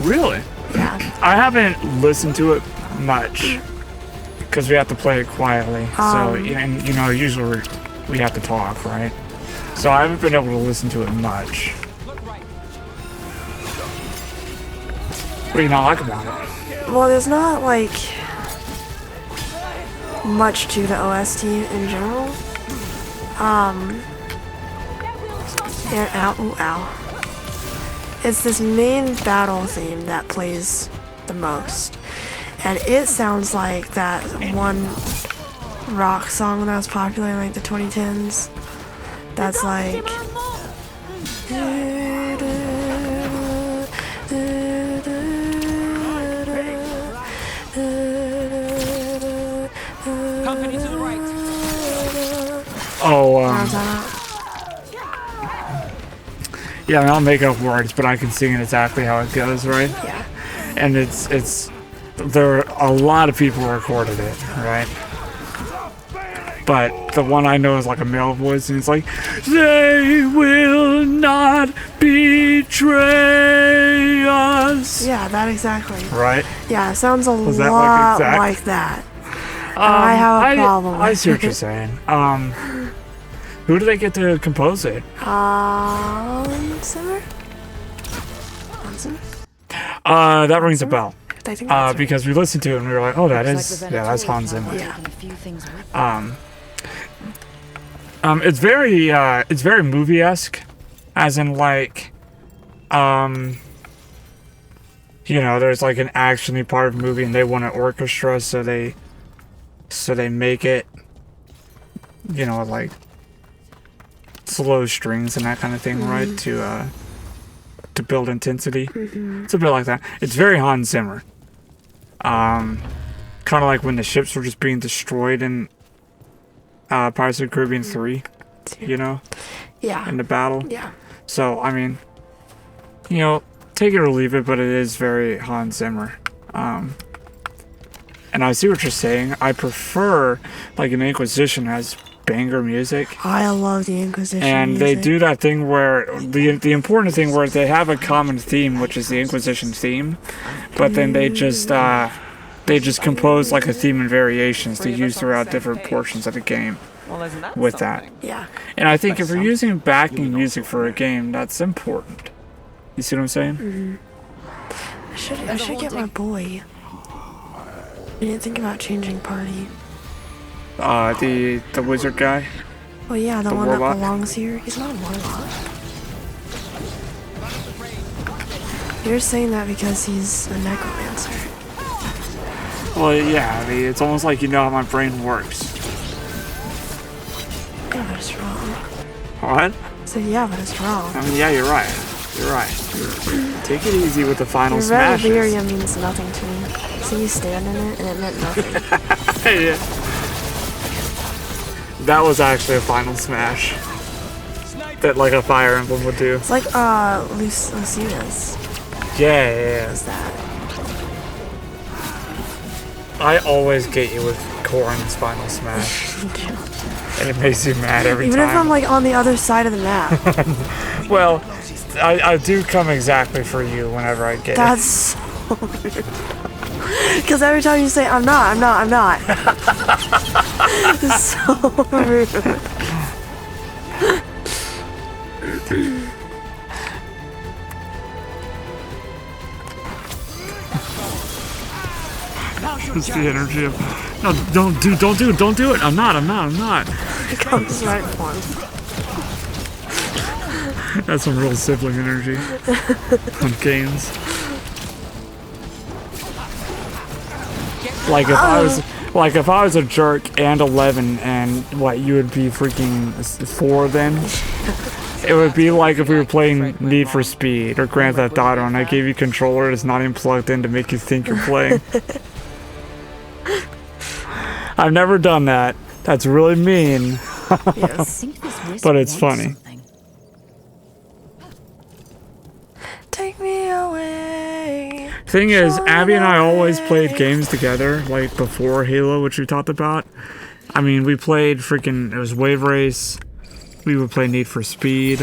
Really? Yeah. I haven't listened to it much because we have to play it quietly. So, and you know, usually we have to talk, right? So I haven't been able to listen to it much. What do you not like about it? Well, there's not like much to the OST in general. Ow. It's this main battle theme that plays the most. And it sounds like that one rock song that was popular in like the 2010s. That's like... Company to the right. Oh, yeah, I mean, I'll make up words, but I can sing it exactly how it goes, right? Yeah. And there are a lot of people who recorded it, right? But the one I know is like a male voice, and it's like, "They will not betray us." Yeah, that exactly. Right? Yeah, it sounds a Was that lot like exact? like that. I have a problem. I see what you're saying. Who do they get to compose it? Simmer? Hansen? That rings a bell. I think that's because we listened to it and we were like, "Oh, that's Hans Zimmer." Yeah. It's very movie-esque, as in like, you know, there's like an action-y part of the movie and they want an orchestra, so they make it, you know, like slow strings and that kind of thing, right? To build intensity. It's a bit like that. It's very Hans Zimmer. Kind of like when the ships were just being destroyed in Pirates of the Caribbean 3, you know? Yeah. In the battle. Yeah. So, I mean, you know, take it or leave it, but it is very Hans Zimmer. And I see what you're saying. I prefer, like, an Inquisition has banger music. I love the Inquisition and music. they do that thing where the important thing where they have a common theme, which is the Inquisition theme, but then they just compose like a theme and variations to use throughout different portions of the game. Well, isn't that with something? that. Yeah. And I think if you're using backing music for a game, that's important. You see what I'm saying? I should get my boy. I didn't think about changing party. The wizard guy? Well, yeah, the one warlock? that belongs here. He's not a warlock. You're saying that because he's a necromancer. Well, yeah, I mean, it's almost like you know how my brain works. Yeah, but it's wrong. What? So yeah, but it's wrong. I mean, yeah, you're right. You're right. Take it easy with the final Your smashes. Reveria means nothing to me. So you stand in it, and it meant nothing. Yeah. That was actually a final smash. That like a Fire Emblem would do. It's like Lucina's. Yeah. What's that? I always get you with Corrin's final smash. And it makes you mad every Even time. if I'm like on the other side of the map. Well, I do come exactly for you whenever I get That's so weird. Because every time you say, I'm not. It's so rude. It's the energy of, no, don't do it. I'm not. It comes right for him. That's some real sibling energy on games. Like if I was a jerk and 11 and what, you would be freaking 4 then? It would be like if we were playing Need for Speed or Grand Theft Auto and I gave you a controller that's not even plugged in to make you think you're playing. I've never done that. That's really mean. But it's funny. Take me away. Thing is, Abby and I always played games together, like before Halo, which we talked about. I mean, we played freaking, it was Wave Race. We would play Need for Speed.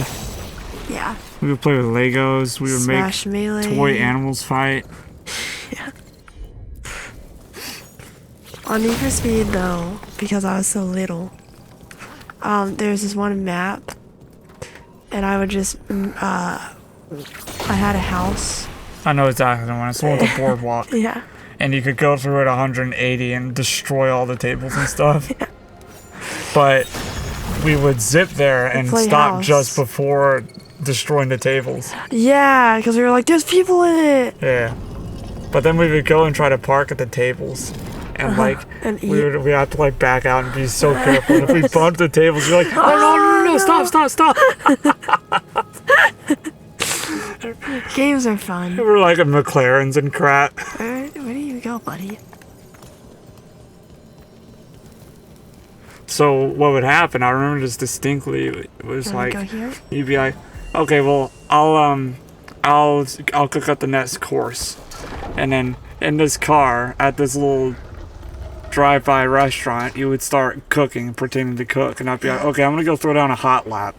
Yeah. We would play with Legos. We would Smash make Melee. toy animals fight. Yeah. On Need for Speed, though, because I was so little, there's this one map, and I would just, I had a house. I know exactly the one. It's the one with the boardwalk. Yeah. And you could go through at 180 and destroy all the tables and stuff. Yeah. But we would zip there and stop house. just before destroying the tables. Yeah, because we were like, there's people in it. Yeah. But then we would go and try to park at the tables. And and we had to like back out and be so careful. And if we bumped the tables, you're like, oh no, stop. Games are fun. We're like a McLarens and crap. Where do you go, buddy? So what would happen, I remember this distinctly, it was like, go here? you'd be like, okay, well, I'll cook up the next course. And then in this car, at this little drive-by restaurant, you would start cooking, pretending to cook. And I'd be like, okay, I'm going to go throw down a hot lap.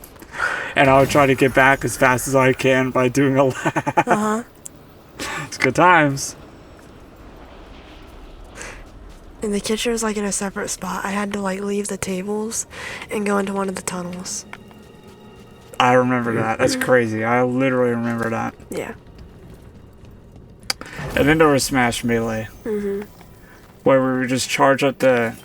And I would try to get back as fast as I can by doing a lap. It's good times. And the kitchen was like in a separate spot. I had to like leave the tables and go into one of the tunnels. I remember that. That's crazy. I literally remember that. Yeah. And then there was Smash Melee. Where we would just charge up the...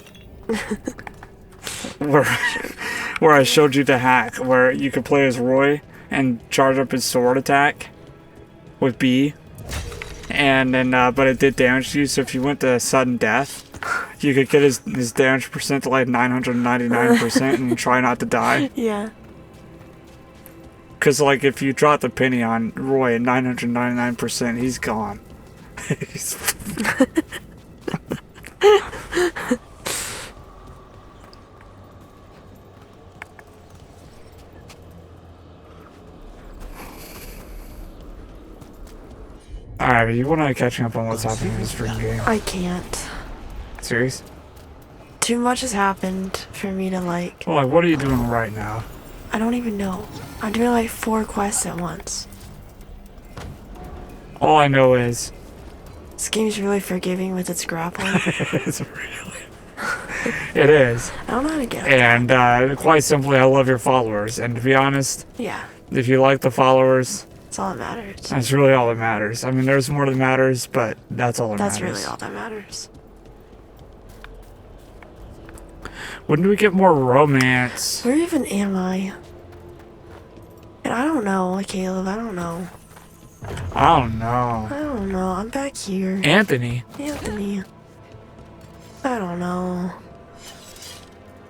where I showed you the hack, where you could play as Roy and charge up his sword attack with B. And then, but it did damage to you, so if you went to sudden death, you could get his damage percent to like 999% and try not to die. Yeah. Because, like, if you drop the penny on Roy at 999%, he's gone. He's... Alright, you want to catch up on what's happening in this freaking game? I can't. Serious? Too much has happened for me to like... Well, like, what are you doing right now? I don't even know. I'm doing like 4 quests at once. All I know is... This game's really forgiving with its grappling. It's really... It is. I don't know how to get it. And, quite simply, I love your followers. And to be honest... Yeah. If you like the followers... That's all that matters. That's really all that matters. I mean, there's more that matters, but that's all that matters. That's really all that matters. When do we get more romance? Where even am I? And I don't know, Caleb, I don't know. I don't know. I don't know, I'm back here. Anthony. I don't know.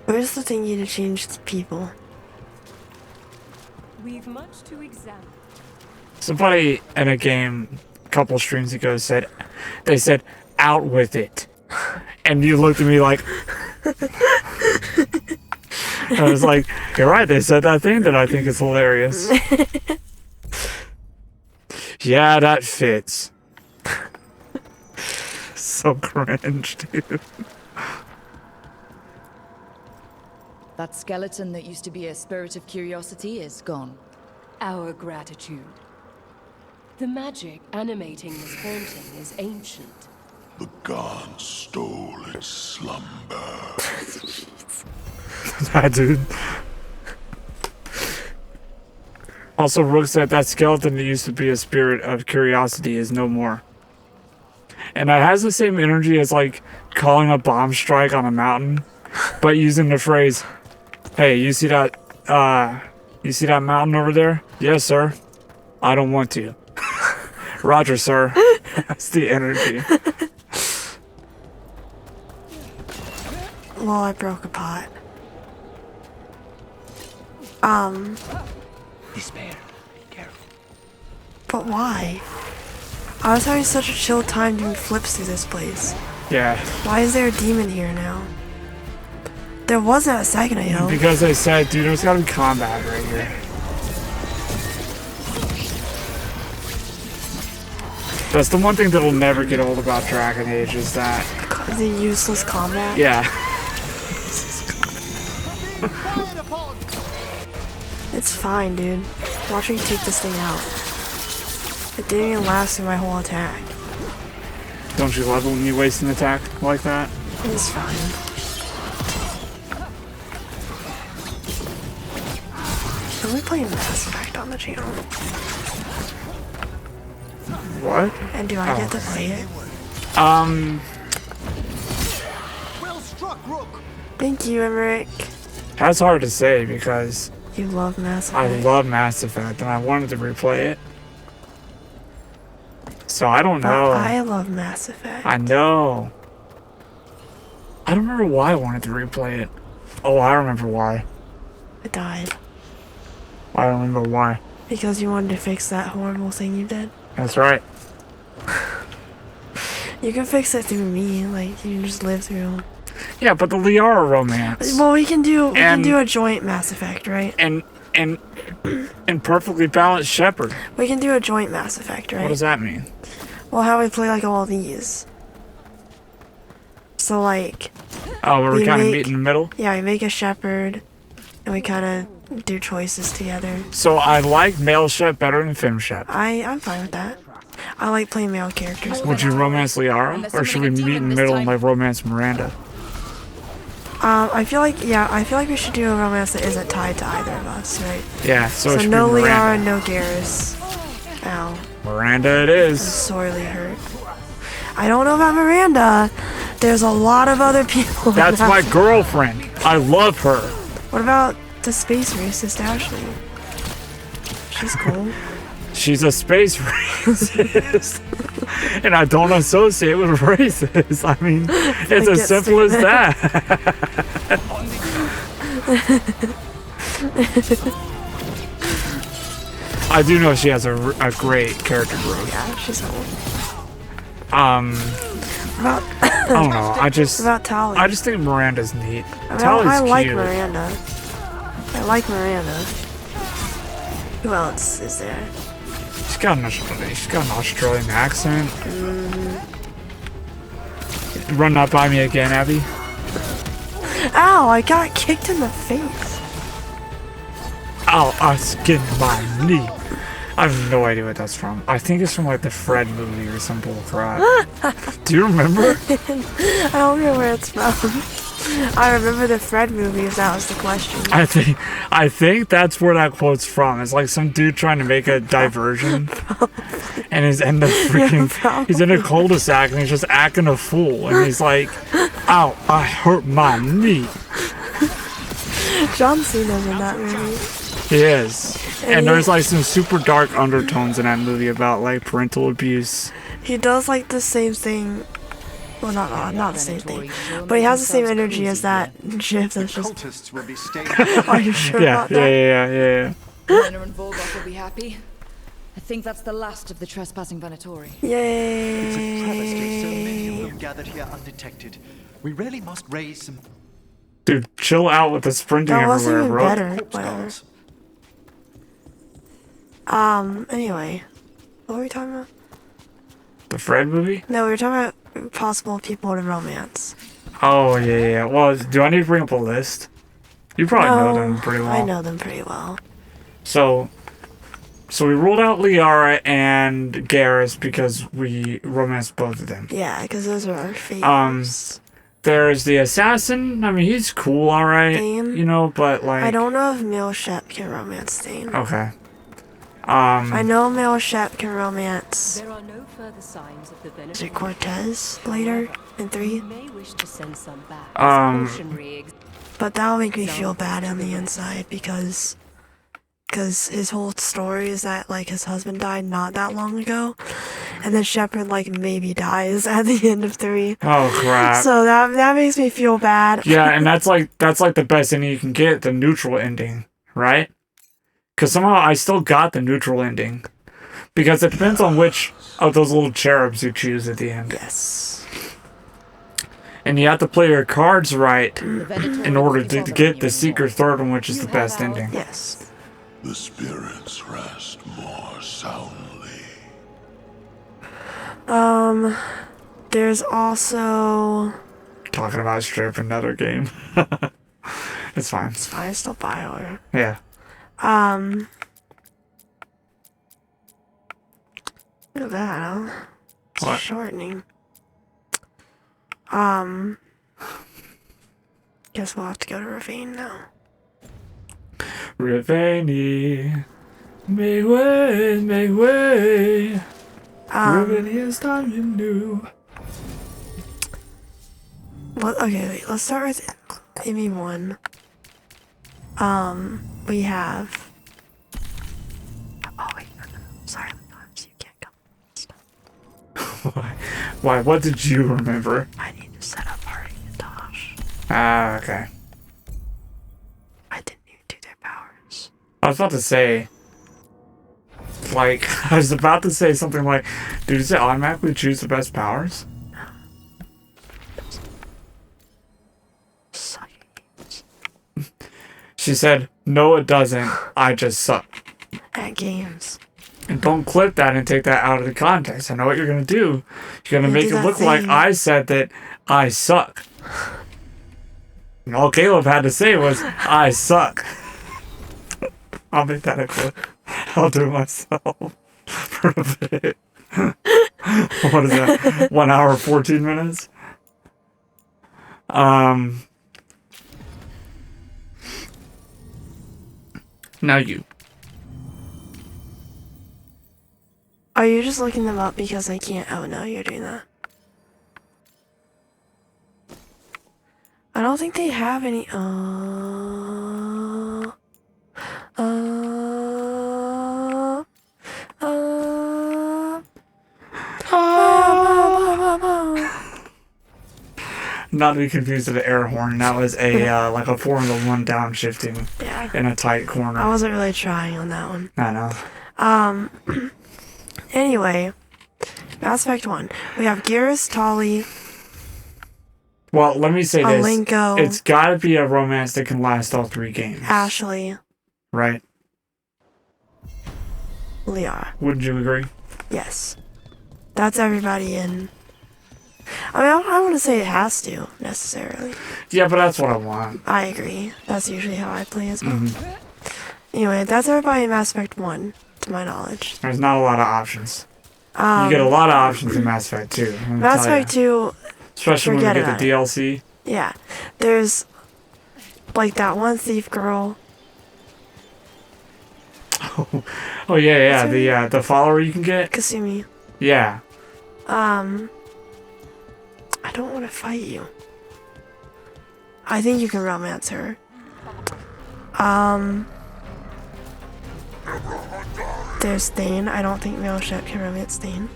Where's the thingy to change the people? We've much to examine. Somebody in a game a couple streams ago said, they said, out with it. And you looked at me like... I was like, you're right, they said that thing that I think is hilarious. Yeah, that fits. So cringe, dude. That skeleton that used to be a spirit of curiosity is gone. Our gratitude. The magic animating this haunting is ancient. The gods stole its slumber. That dude. Also, Rook said that skeleton that used to be a spirit of curiosity is no more. And that has the same energy as, like, calling a bomb strike on a mountain, but using the phrase, hey, you see that You see that mountain over there? Yes, sir. I don't want to. Roger, sir. That's the energy. Well, I broke a pot. Despair. Careful. But why? I was having such a chill time doing flips through this place. Yeah. Why is there a demon here now? There wasn't a second ago. Because I said, dude, there's gotta be combat right here. That's the one thing that'll never get old about Dragon Age is that... The useless combat? Yeah. It's fine, dude. Watch me take this thing out. It didn't even last through my whole attack. Don't you love it when you waste an attack like that? It's fine. Can we play Mass Effect on the channel? What? And do I get to play it? Well struck, Rook. Thank you, Emmerich. That's hard to say because... You love Mass Effect. I love Mass Effect and I wanted to replay it. So I don't know. I love Mass Effect. I know. I don't remember why I wanted to replay it. Oh, I remember why. I died. I don't remember why. Because you wanted to fix that horrible thing you did. That's right. You can fix it through me, like you can just live through. Yeah, but the Liara romance. Well, we can do a joint Mass Effect, right? And perfectly balanced Shepherd. We can do a joint Mass Effect, right? What does that mean? Well, how we play like all these. So like. Oh, where we kind of meet in the middle. Yeah, we make a Shepherd, and we kind of do choices together. So I like male Shep better than fem Shep. I'm fine with that. I like playing male characters. Would you romance Liara, or should we meet in the middle and like romance Miranda? I feel like we should do a romance that isn't tied to either of us, right? Yeah, so it should no be Liara, Miranda. no Garrus. Ow. Miranda it is. I'm sorely hurt. I don't know about Miranda. There's a lot of other people. That's my girlfriend. I love her. What about the space racist Ashley? She's cool. She's a space racist. And I don't associate with racists. I mean, it's as simple as that. I do know she has a great character growth. Yeah, she's cool. I don't know. About Tali. I just think Miranda's neat. I like cute. Miranda. I like Miranda. Who else is there? She's got an Australian accent. Run that by me again, Abby. Ow! I got kicked in the face. Ow! I skinned my knee. I have no idea what that's from. I think it's from like the Fred movie or some bull crap. Do you remember? I don't know where it's from. I remember the Fred movie if that was the question. I think that's where that quote's from. It's like some dude trying to make a diversion. And he's in the freaking he's in a cul-de-sac and he's just acting a fool and he's like, ow, I hurt my knee. John Cena's in that movie. He is. And there's like some super dark undertones in that movie about like parental abuse. He does like the same thing. Well, not the same thing, but he has the same energy as that GIF that's just. Are you sure about that? Yeah. Werner and Volgok will be happy. I think that's the last of the trespassing Venatori. Yay! It's a travesty so many of them gathered here undetected. We really must raise some. Dude, chill out with the sprinting That wasn't everywhere, even bro. better. Whatever. Anyway, what were we talking about? The Fred movie? No, we were talking about possible people to romance. Oh yeah. Well, do I need to bring up a list? You probably know them pretty well. I know them pretty well. So we ruled out Liara and Garrus because we romanced both of them. Yeah, because those are our favorites. There's the assassin. I mean, he's cool, alright. You know, but like. I don't know if male Shep can romance Thane. Okay. I know male Shep can romance. There are no further signs of the Is benefit. it Cortez later in 3? You may wish to send some back. As cautionary But that'll make me feel bad on the inside because because his whole story is that like his husband died not that long ago, and then Shepard like maybe dies at the end of 3. Oh crap! So that makes me feel bad. Yeah, and that's like the best ending you can get, the neutral ending, right? Because somehow I still got the neutral ending, because it depends on which of those little cherubs you choose at the end. Yes. And you have to play your cards right in order to get the secret third one, which is the best ending. Yes. The spirits rest more soundly. There's also... Talking about strip another game. It's fine. It's fine, it's still BioWare. Yeah. Look at that, huh? It's What? shortening. Guess we'll have to go to Ravine now. Ravine, make way, make way. Ravine is time you knew. Well, okay, wait, let's start with ME1. We have... Oh, wait, no. Sorry, you can't come. Why? What did you remember? I need to set up Hardy and Tosh. Ah, okay. I didn't even do their powers. I was about to say, like, I was about to say something like, dude, does it automatically choose the best powers? Suck at games. She said, no, it doesn't. I just suck. At games. And don't clip that and take that out of the context. I know what you're going to do. You're going to make do it that look like thing. I said that I suck. And all Caleb had to say was, I suck. I'll make that a clip. I'll do it myself for a bit. What is that? 1 hour, 14 minutes? Now you. Are you just looking them up because I can't? Oh no, you're doing that. I don't think they have any. Not to be confused with the air horn. That was a like a Formula 1 downshifting in a tight corner. I wasn't really trying on that one. I know. Anyway, Mass Effect 1. We have Garrus, Tali. Well, let me say this. Alenko. It's got to be a romance that can last all 3 games. Ashley. Right? Liara. Wouldn't you agree? Yes. That's everybody in. I mean, I don't want to say it has to, necessarily. Yeah, but that's what I want. I agree. That's usually how I play as well. Anyway, that's everybody in Mass Effect 1, to my knowledge. There's not a lot of options. You get a lot of options in Mass Effect 2. Mass Effect 2, especially when you forget get the about DLC. yeah. There's, like, that one thief girl. Oh yeah, the follower you can get? Kasumi. Yeah. I don't want to fight you. I think you can romance her. There's Thane. I don't think Milshep can romance Thane.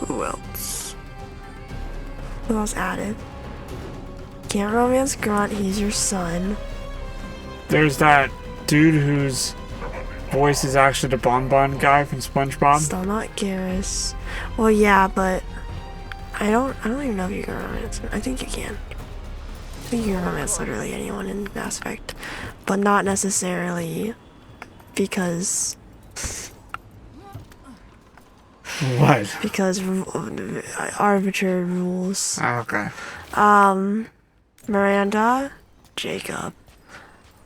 Who else? Who else added? Can't romance Grunt, he's your son. There's that dude whose voice is actually the Bonbon guy from SpongeBob. Still not Garrus. Well, yeah, but I don't even know if you can romance him. I think you can. I think you can romance literally anyone in Mass Effect, but not necessarily because. What? Because arbitrary rules. Oh, okay. Miranda, Jacob.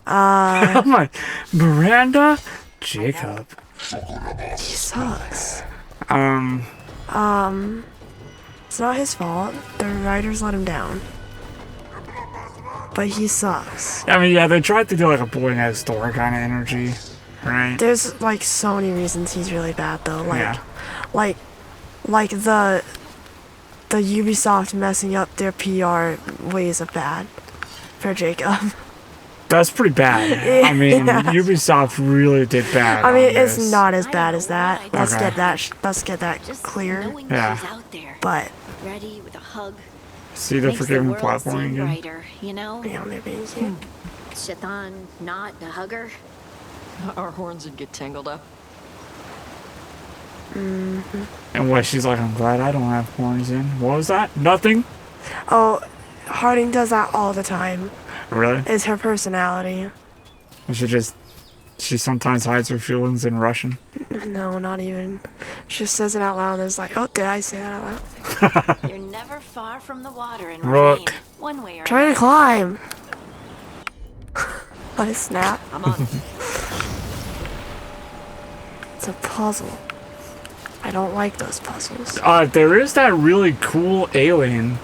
I'm like, Miranda? Jacob. He sucks. It's not his fault. The writers let him down. But he sucks. I mean, yeah, they tried to do like a boy next door kind of energy, right? There's like so many reasons he's really bad though. Like, Yeah. like the the Ubisoft messing up their PR ways of bad for Jacob. That's pretty bad. I mean, Yeah. Ubisoft really did bad. I mean, on it's this. not as bad as that. Let's Okay. get that. Let's get that clear. Yeah. But Ready with a hug. See the Makes forgiving world platforming seem again. brighter, you know? yeah, maybe. Yeah. Shaitan, not a hugger. Our horns would get tangled up. And what? She's like, I'm glad I don't have horns in. What was that? Nothing. Oh, Harding does that all the time. Really? It's her personality. She sometimes hides her feelings in Russian. No, not even. She just says it out loud and it's like, oh, did I say that out loud? You're never far from the water in Rook. rain, one way or Trying to climb. Let it snap. I'm on. It's a puzzle. I don't like those puzzles. There is that really cool alien.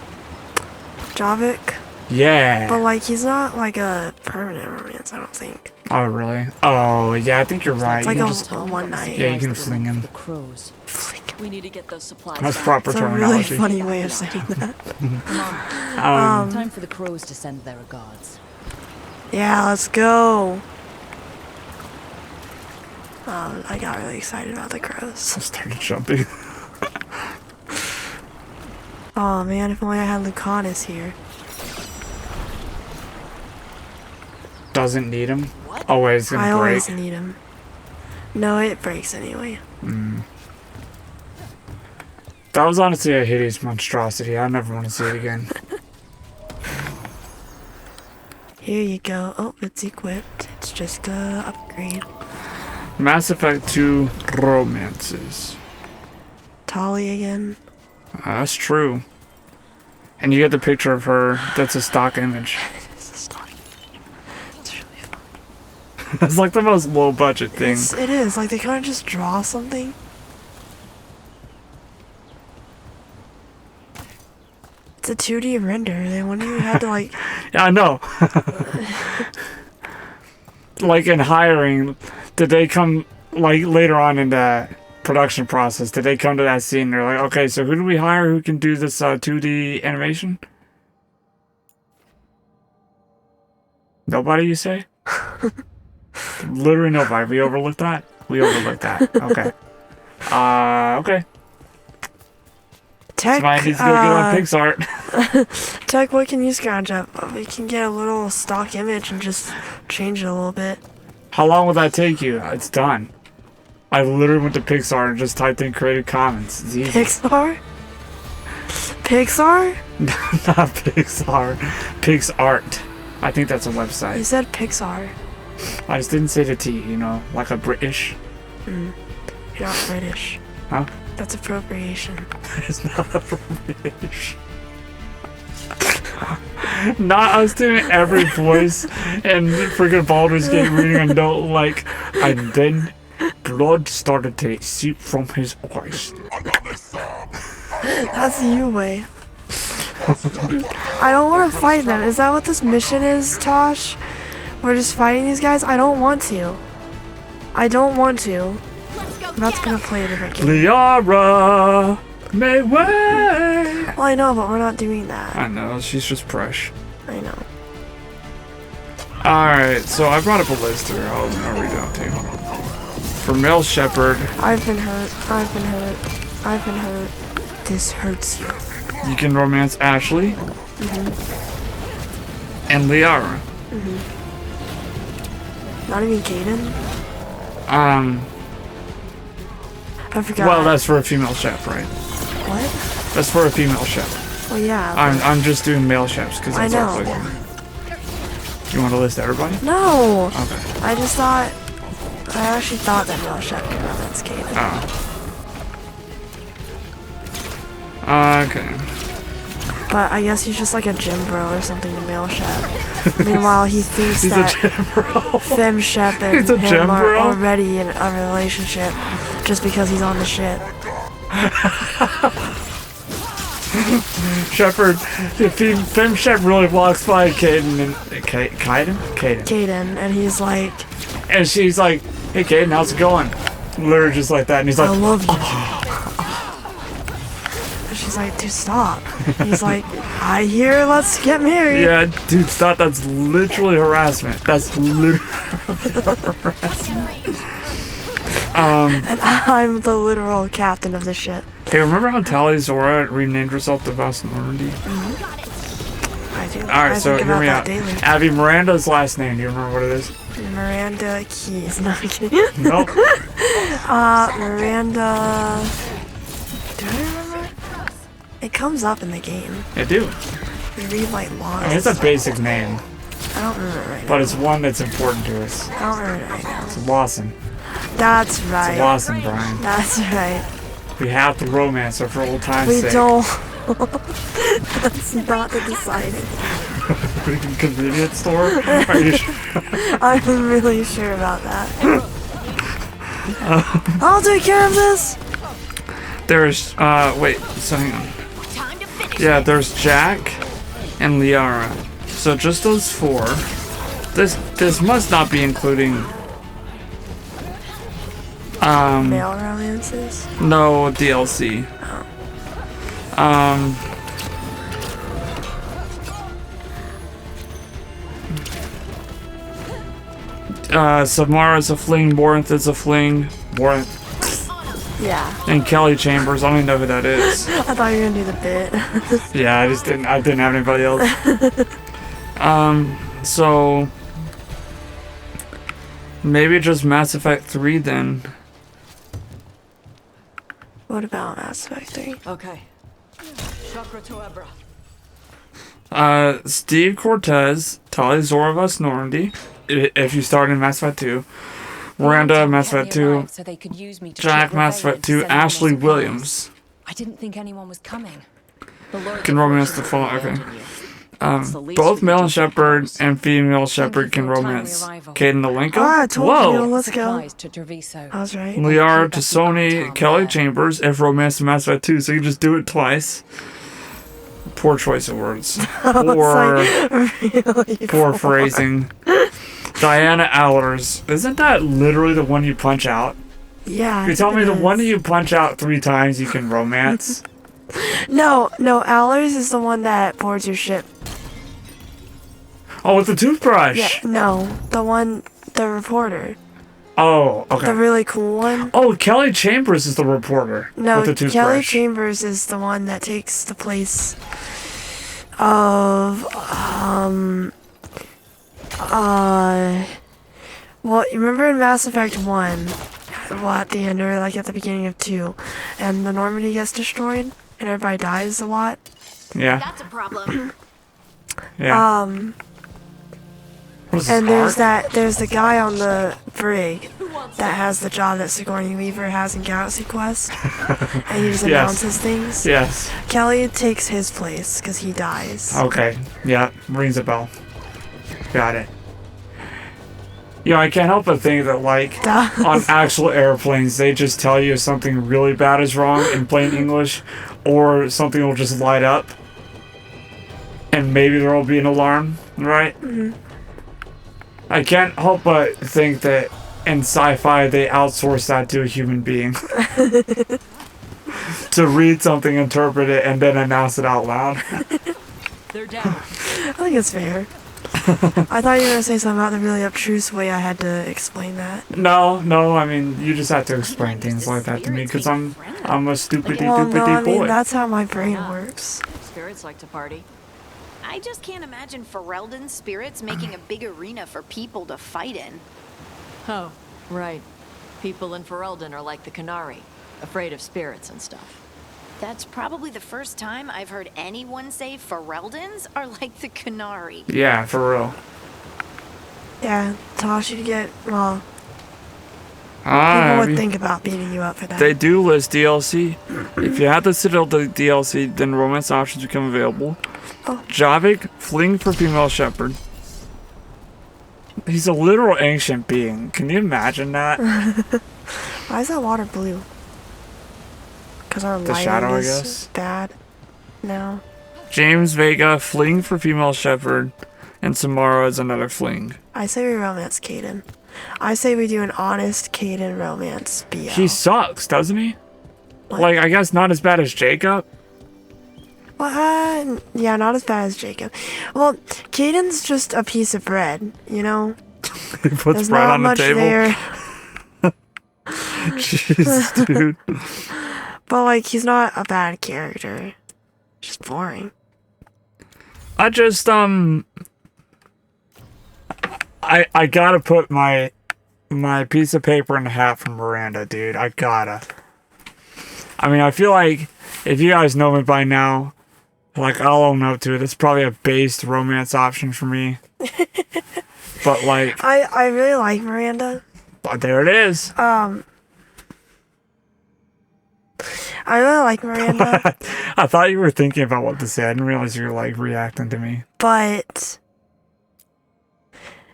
Javik? Yeah. But like, he's not like a permanent romance, I don't think. Oh, really? Oh, yeah, I think you're right. It's like You a can just- one night. Yeah, you can fling him. The crows. We need to get those supplies. That's back. proper It's a really terminology. funny way of saying that. Time for the crows to send their regards. Yeah, let's go. I got really excited about the crows. I started jumping. Oh man, if only I had Lucanus here. Doesn't need him. Oh, wait, it's I gonna break. always need him. No, it breaks anyway. That was honestly a hideous monstrosity. I never want to see it again. Here you go. Oh, it's equipped. It's just a upgrade. Mass Effect 2 romances. Tali again. That's true. And you get the picture of her. That's a stock image. It's really fun. It's like the most low budget thing. It is. Like, they can't just draw something. It's a 2D render. They wouldn't even have to, like... Yeah, I know. Like in hiring, did they come, like later on in the production process, did they come to that scene? They're like, okay, so who do we hire who can do this 2D animation? Nobody, you say? Literally nobody. We overlooked that? We overlooked that. Okay. Okay. Tech, Somebody needs to go get on PixArt. Tech, what can you scrounge up? We can get a little stock image and just change it a little bit. How long will that take you? It's done. I literally went to Pixar and just typed in Creative Commons. It's easy. Pixar? Pixar? Not Pixar. PixArt. I think that's a You website. said Pixar. I just didn't say the T, you know, like a British. You're not British. Huh? That's appropriation. It's not a British. Not us doing every voice and freaking Baldur's Gate reading a note like, and then blood started to seep from his eyes. That's you way. I don't want to fight them. Is that what this mission is, Tosh? We're just fighting these guys? I don't want to. I don't want to. I'm not gonna play a different game. Liara! May way! Well, I know, but we're not doing that. I know, she's just fresh. I know. Alright, so I brought up a list here. I'll read it out to you. For male shepherd, I've been hurt. I've been hurt. I've been hurt. This hurts you. you can romance Ashley and Liara. Not even Kaden? I forgot. Well, that's for a female chef, right? What? That's for a female chef. Well, yeah. I'm just doing male chefs because I that's our know. playground. You want to list everybody? No! Okay. I just thought... I actually thought that Mel Chef could romance Kaden. Oh. Okay. But I guess he's just like a gym bro or something to Male Chef. Meanwhile, he thinks He's that a gym bro. Fem Shep and He's a him gym are bro? already in a relationship just because he's on the ship. Shepard, if Fem Shep really walks by Kaden and Kaden, and he's like, and she's like, "Hey, Kaden, how's it going?" Literally just like that, and he's like, "I love you." And she's like, dude, stop. He's like, I hear, let's get married. Yeah, dude, stop. That's literally harassment. That's literally harassment. And I'm the literal captain of this shit. Hey, remember how Tali Zora renamed herself to Vast Normandy? I do. Alright, so hear me out. Daily. Abby, Miranda's last name, do you remember what it is? Miranda Keys. No, I'm kidding. Nope. Miranda. Do I remember? It comes up in the game. I do. We read like long. I mean, it's a basic name, I don't remember it right but it's one that's important to us. now. I don't remember it right now. It's Lawson. That's right. It's Lawson, Brian. That's right. We have to romance her for old time's We sake. don't. That's not the deciding. Convenience store? Are you sure? I'm really sure about that. I'll take care of this. There's, wait, so hang on. Yeah, there's Jack and Liara. So just those four. This must not be including... Male romances? No DLC. Samara's a fling, Borinth is a fling. Borinth. Yeah. And Kelly Chambers, I don't even know who that is. I thought you were gonna do the bit. Yeah, I didn't have anybody else. So maybe just Mass Effect 3 then. What about Mass Effect 3? Okay. Chakra to Ebra. Steve Cortez, Tali Zoravas Normandy, if you start in Mass Effect 2. Miranda, Mass Effect 2. So they could use me to Jack, Mass Effect 2. Ashley Williams. I didn't think anyone was coming. Can romance the fall. Okay. Both male and Shepard and female Shepard can romance. Caden Alenka. Ah, I told Whoa. you, let's go. I was right. Liara to Sony, Kelly Chambers, if romance in Mass Effect 2. So you just do it twice. Poor choice of words. Or really poor phrasing. Diana Allers. Isn't that literally the one you punch out? Yeah. You're telling me the one that you punch out 3 times you can romance? No, Allers is the one that boards your ship. Oh, with the toothbrush. Yeah, no, the reporter. Oh, okay. The really cool one. Oh, Kelly Chambers is the reporter. No, with the toothbrush. Kelly Chambers is the one that takes the place of well, you remember in Mass Effect 1, well, at the end or like at the beginning of 2, and the Normandy gets destroyed and everybody dies a lot? Yeah. That's a problem. Yeah. And there's the guy on the brig that has the job that Sigourney Weaver has in Galaxy Quest, and he just announces things. Yes. Kelly takes his place because he dies. Okay. Yeah, rings a bell. Got it. You know, I can't help but think that, like, on actual airplanes, they just tell you if something really bad is wrong in plain English, or something will just light up, and maybe there will be an alarm, right? Mm-hmm. I can't help but think that in sci-fi, they outsource that to a human being. To read something, interpret it, and then announce it out loud. They're down. I think it's fair. I thought you were going to say something about the really obtruse way I had to explain that. No, I mean, you just have to explain things like that to me, because I'm a stupid Well, no, I mean, boy. that's how my brain works. Spirits like to party. I just can't imagine Ferelden's spirits making a big arena for people to fight in. Oh, right. People in Ferelden are like the Canary, afraid of spirits and stuff. That's probably the first time I've heard anyone say Fereldens are like the Canary. Yeah, for real. Yeah, Tosh, you get, well, people would think about beating you up for that. They do list DLC. If you have the Citadel DLC, then romance options become available. Oh. Javik, fling for female shepherd. He's a literal ancient being. Can you imagine that? Why is that water blue? Because our The lighting shadow, I is guess. bad now. James Vega, fling for female shepherd. And Samara is another fling. I say we romance Caden. I say we do an honest Caden romance BL. He sucks, doesn't he? What? Like, I guess not as bad as Jacob. What? Yeah, not as bad as Jacob. Well, Caden's just a piece of bread, you know? He puts There's bread not on the much table. there. Jeez, dude. But, like, he's not a bad character. Just boring. I just, I gotta put my piece of paper in the hat from Miranda, dude. I gotta. I mean, I feel like if you guys know me by now, like, I'll own up to it. It's probably a based romance option for me. But, like... I really like Miranda. But there it is. I really like Miranda. I thought you were thinking about what to say. I didn't realize you were, like, reacting to me. But...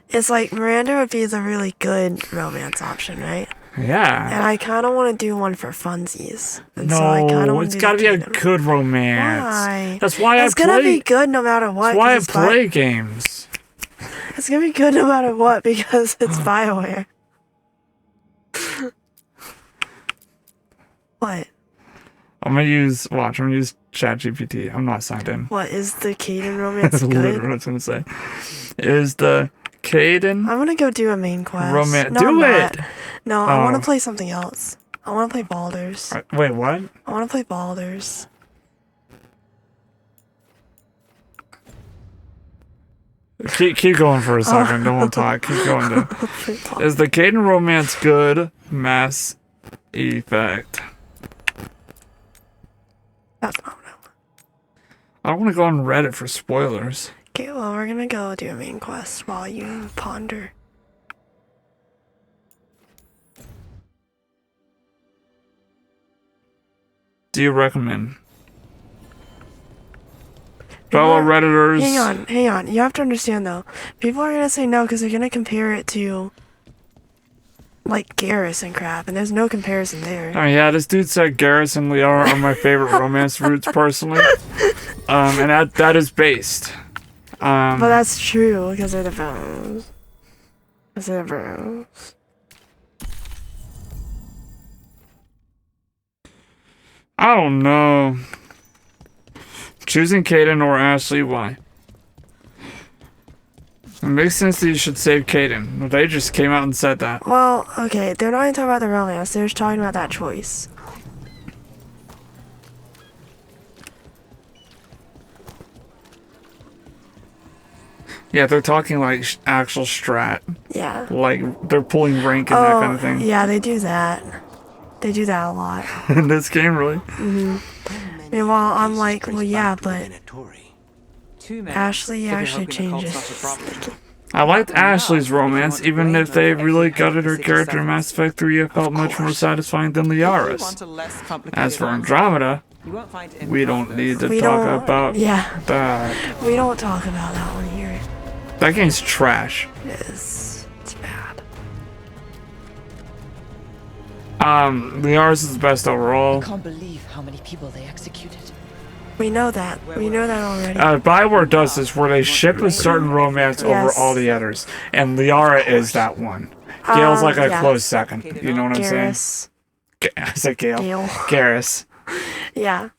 it's like, Miranda would be the really good romance option, right? Yeah. And I kind of want to do one for funsies. And No, so I kinda wanna it's do gotta the be a Kingdom. good romance. Why? That's why it's gonna be good no matter what. That's why I 'cause it's play games. It's gonna be good no matter what because it's BioWare. What? I'm gonna use ChatGPT. I'm not signed in. What is the Caden romance That's good? literally what I was gonna say. Is the Caden I'm gonna go do a main quest. romance? No, Do I'm it. not. No, I want Oh. to play something else. I want to play Baldur's. Wait, what? I want to play Baldur's. Keep going for a second. Don't want to talk. Keep going. Is the Caden romance good? Mass Effect. That's not what I don't want to go on Reddit for spoilers. Okay, well, we're gonna go do a main quest while you ponder. Do you recommend? Fellow Redditors. Hang on. You have to understand though. People are gonna say no because they're gonna compare it to like Garrus and crap, and there's no comparison there. Oh yeah, this dude said Garrus and Liara are my favorite romance roots personally. And that is based. But that's true because they're the bros. Because they're the bros. I don't know. Choosing Caden or Ashley, why? It makes sense that you should save Caden. They just came out and said that. Well, okay, they're not even talking about the romance. They're just talking about that choice. Yeah, they're talking like actual strat. Yeah. Like they're pulling rank and that kind of thing. Yeah, they do that. They do that a lot. In this game, really? Meanwhile, I'm like, well, yeah, but Ashley actually changes. I liked Ashley's romance, even if they really gutted her character in Mass Effect 3, it felt much more satisfying than Liara's. As for Andromeda, we don't need to talk about that. We don't talk about that one here. That game's trash. It is. It's bad. Liara's is the best overall. I can't believe how many people they executed. We know that. We know that already. Bioware does this where they ship a certain romance over all the others, and Liara is that one. Gale's like a close second. You know what I'm saying? I said Gale. Garrus. Yeah.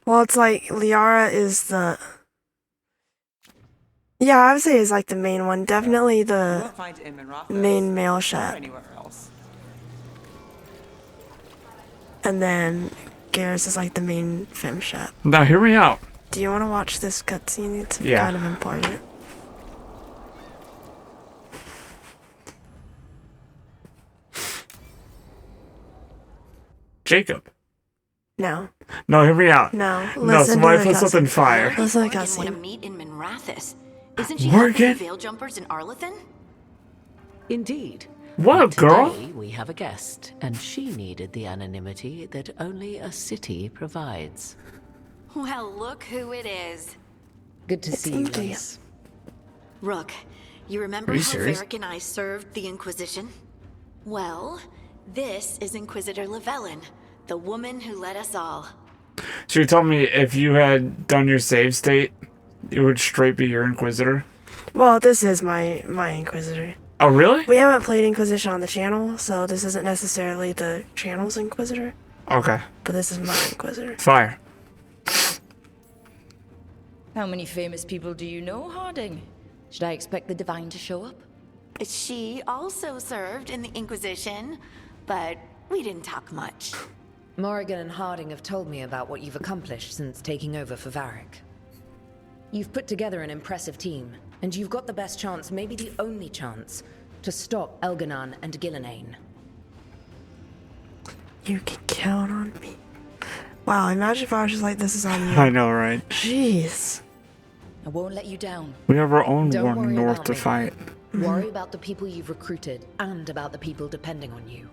Well, it's like Liara is the... Yeah, I would say is like the main one. Definitely the main male ship. And then Garrus is like the main fem ship. Now hear me out. Do you want to watch this cutscene? It's Yeah. kind of important. Jacob. No. No, hear me out. No. No, Listen somebody to the put something cutscene. fire. Listen to the Want to cutscene. meet in Minrathis. Isn't she Morgan? helping the Veil Jumpers in Arlethan? Indeed. What up, girl? Today we have a guest, and she needed the anonymity that only a city provides. Well, look who it is. Good to see you, Liz. Rook, you remember Are you how serious? Varric and I served the Inquisition? Well, this is Inquisitor Llewellyn, the woman who led us all. So you're telling me if you had done your save state, it would straight be your Inquisitor? Well, this is my Inquisitor. Oh, really? We haven't played Inquisition on the channel, so this isn't necessarily the channel's Inquisitor. Okay. But this is my Inquisitor. Fire. How many famous people do you know, Harding? Should I expect the Divine to show up? She also served in the Inquisition, but we didn't talk much. Morrigan and Harding have told me about what you've accomplished since taking over for Varric. You've put together an impressive team, and you've got the best chance, maybe the only chance, to stop Elganon and Gillenane. You can count on me. Wow, imagine if I was just like, this is on you. I know, right? Jeez. I won't let you down. We have our own Don't war worry north about to me. fight. Worry about the people you've recruited, and about the people depending on you.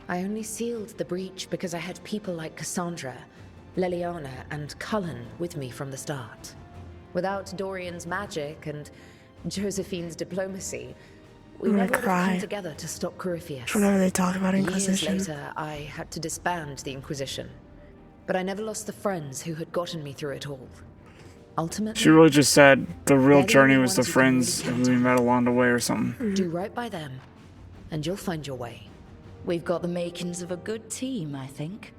I only sealed the breach because I had people like Cassandra, Leliana, and Cullen with me from the start. Without Dorian's magic and Josephine's diplomacy, we I'm gonna never would have cry. come together to stop Corypheus. Whenever they talk about Inquisition. Years later, I had to disband the Inquisition. But I never lost the friends who had gotten me through it all. Ultimately, She really just said the real they're the journey only was the ones you can friends really who we met along the way or something. do right by them, and you'll find your way. We've got the makings of a good team, I think.